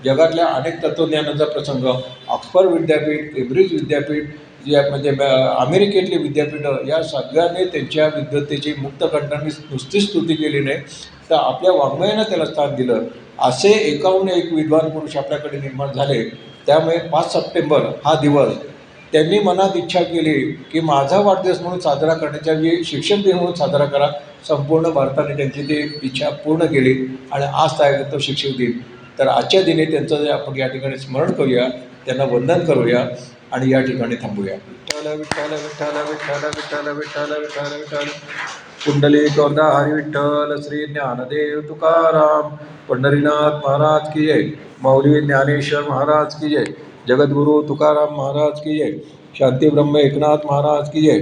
जगातल्या अनेक तत्त्वज्ञानाचा प्रसंग ऑक्सफर्ड विद्यापीठ केम्ब्रिज विद्यापीठ म्हणजे अमेरिकेतली विद्यापीठं या सगळ्यांनी त्यांच्या विद्वत्तेची मुक्तकंठांनी नुसतीच स्तुती केली नाही तर आपल्या वाङ्मयानं त्याला स्थान दिलं. असे एकाहून एक विद्वान पुरुष आपल्याकडे निर्माण झाले. त्यामुळे 5 सप्टेंबर हा दिवस त्यांनी मनात इच्छा केली की माझा वाढदिवस म्हणून साजरा करण्याच्या वेळी शिक्षक दिन म्हणून साजरा करा. संपूर्ण भारताने त्यांची ती इच्छा पूर्ण केली आणि आज तयार तो शिक्षक दिन. तर आजच्या दिनी त्यांचं जे आपण या ठिकाणी स्मरण करूया त्यांना वंदन करूया आणि या ठिकाणी थांबूया. विठ्ठल विठ्ठल विठ्ठल विठ्ठल विठ्ठल विठ्ठल विठ्ठल विठ्ठल पुंडलिक वरदा हरी विठ्ठल श्री ज्ञानदेव तुकाराम पंढरीनाथ महाराज की जय. माऊली ज्ञानेश्वर महाराज की जय. जगद्गुरु तुकाराम महाराज की जय. शांती ब्रह्म एकनाथ महाराज की जय.